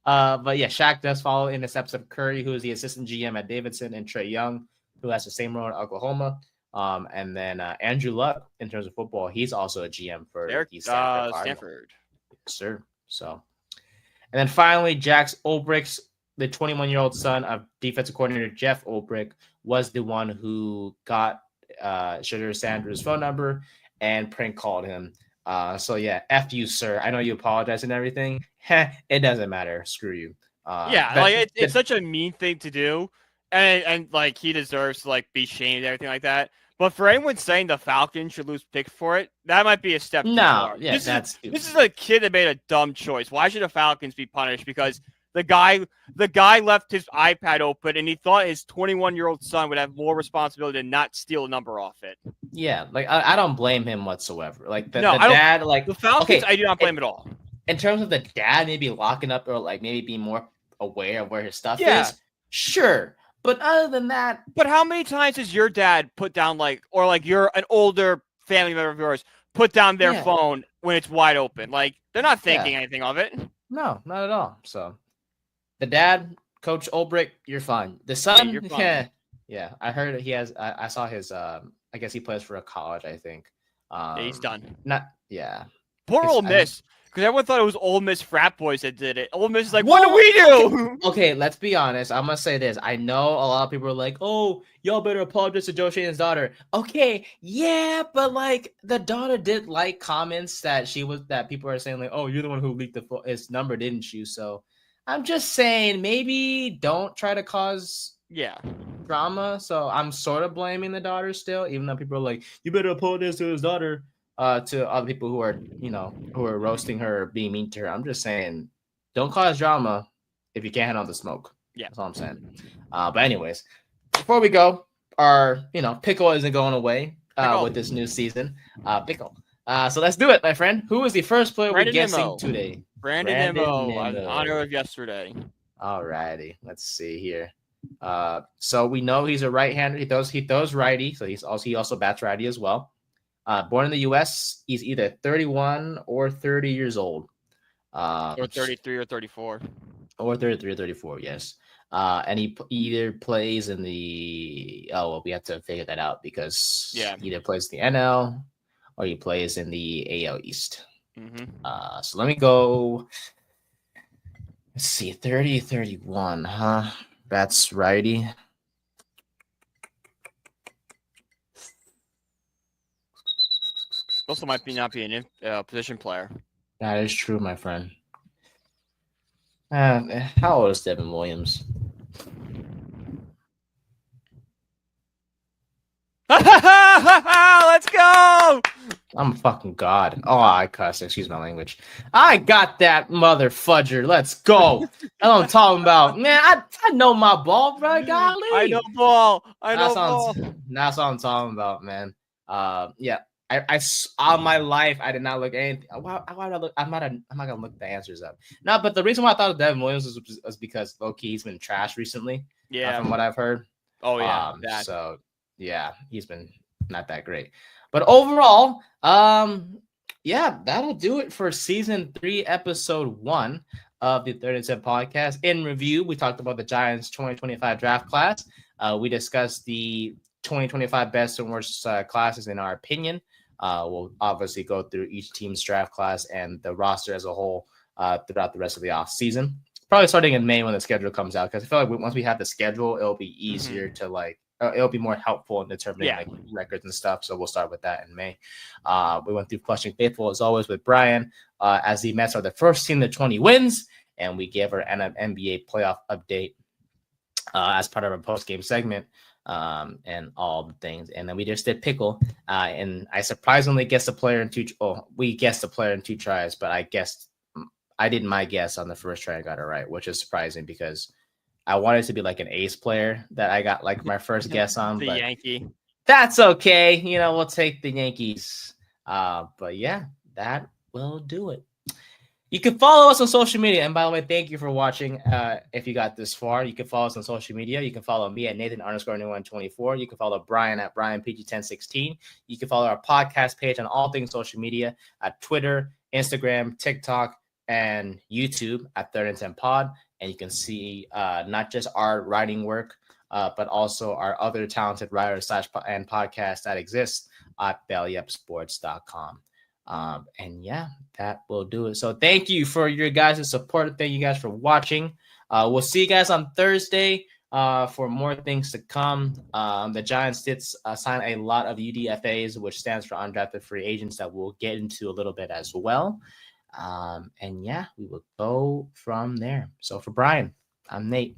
yeah, Shaq does follow in this episode of Curry, who is the assistant GM at Davidson, and Trey Young, who has the same role in Oklahoma. And then Andrew Luck, in terms of football, he's also a GM for Stanford. Yes, sir. So, and then finally, Jax Olbrich's, the 21-year-old son of defensive coordinator Jeff Olbrich, was the one who got Shadur Sanders' phone number and prank called him. So yeah, F you, sir. I know you apologize and everything. It doesn't matter. Screw you. It's such a mean thing to do, and like he deserves to like be shamed and everything like that. But for anyone saying the Falcons should lose picks for it, that might be a step too far. Yeah, this is a kid that made a dumb choice. Why should the Falcons be punished? Because the guy left his iPad open and he thought his 21-year-old son would have more responsibility to not steal a number off it. Yeah, like I don't blame him whatsoever. Like the dad, like the Falcons, I do not blame at all. In terms of the dad, maybe locking up or like maybe being more aware of where his stuff is. Sure. But other than that, but how many times has your dad put down you're an older family member of yours put down their phone when it's wide open? Like they're not thinking anything of it. No, not at all. So the dad, Coach Olbrich, you're fine. The son, you're fine. Yeah. I heard he has. I saw his. I guess he plays for a college. I think. He's done. Poor Ole Miss. Because everyone thought it was Ole Miss frat boys that did it. Ole Miss is like, what do we do? Okay, let's be honest. I'm going to say this. I know a lot of people are like, oh, y'all better apologize to Joe Schoen's daughter. Okay, yeah, but like the daughter did like comments that people are saying like, oh, you're the one who leaked his number, didn't you? So I'm just saying maybe don't try to cause drama. So I'm sort of blaming the daughter still, even though people are like, you better apologize to his daughter. to other people who are, who are roasting her or being mean to her. I'm just saying, don't cause drama if you can't handle the smoke. Yeah. That's all I'm saying. But anyways, before we go, our, pickle isn't going away with this new season. Pickle. So let's do it, my friend. Who is the first player we're guessing today? Brandon Nimmo, in honor of yesterday. All righty. Let's see here. So we know he's a right-hander. He throws righty, so he also bats righty as well. Born in the U.S., he's either 31 or 30 years old. Or 33 or 34. Or 33 or 34, yes. And he either plays in the we have to figure that out because either plays in the NL or he plays in the AL East. So let me go. Let's see, 30, 31, huh? That's righty. Also might not be a position player. That is true, my friend. How old is Devin Williams? Let's go! I'm a fucking god. Oh, I cuss. Excuse my language. I got that mother fudger. Let's go. That's what I'm talking about. Man, I know my ball, bro. Golly. I know ball. That's what I'm talking about, man. Yeah. I all my life I did not look anything. Why would I look? I'm not gonna look the answers up. No, but the reason why I thought of Devin Williams was because low-key he's been trashed recently. Yeah. From what I've heard. Oh yeah. So yeah, he's been not that great. But overall, yeah, that'll do it for season 3, episode 1 of the Third and 10 podcast. In review, we talked about the Giants 2025 draft class. We discussed the 2025 best and worst classes in our opinion. We'll obviously go through each team's draft class and the roster as a whole throughout the rest of the off season. Probably starting in May when the schedule comes out, because I feel like once we have the schedule, it'll be easier to it'll be more helpful in determining records and stuff. So we'll start with that in May. We went through Flushing Faithful as always with Brian, as the Mets are the first team to 20 wins, and we gave our NBA playoff update as part of our post game segment. And all the things, and then we just did pickle, and I surprisingly guessed the player in two. Oh, we guessed the player in 2 tries, but I did my guess on the first try and got it right, which is surprising because I wanted to be like an ace player that I got like my first guess on. The Yankee. That's okay. We'll take the Yankees. But yeah, that will do it. You can follow us on social media. And by the way, thank you for watching. If you got this far, you can follow us on social media. You can follow me at Nathan_New124. You can follow Brian at BrianPG1016. You can follow our podcast page on all things social media at Twitter, Instagram, TikTok, and YouTube at Third and 10 Pod. And you can see not just our writing work, but also our other talented writers and podcasts that exist at BELLYUPSPORTS.com. And yeah, that will do it. So thank you for your guys' support. Thank you guys for watching. We'll see you guys on Thursday for more things to come. The Giants did sign a lot of UDFAs, which stands for undrafted free agents, that we'll get into a little bit as well. And yeah, we will go from there. So for Brian, I'm Nate.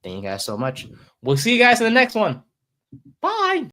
Thank you guys so much. We'll see you guys in the next one. Bye.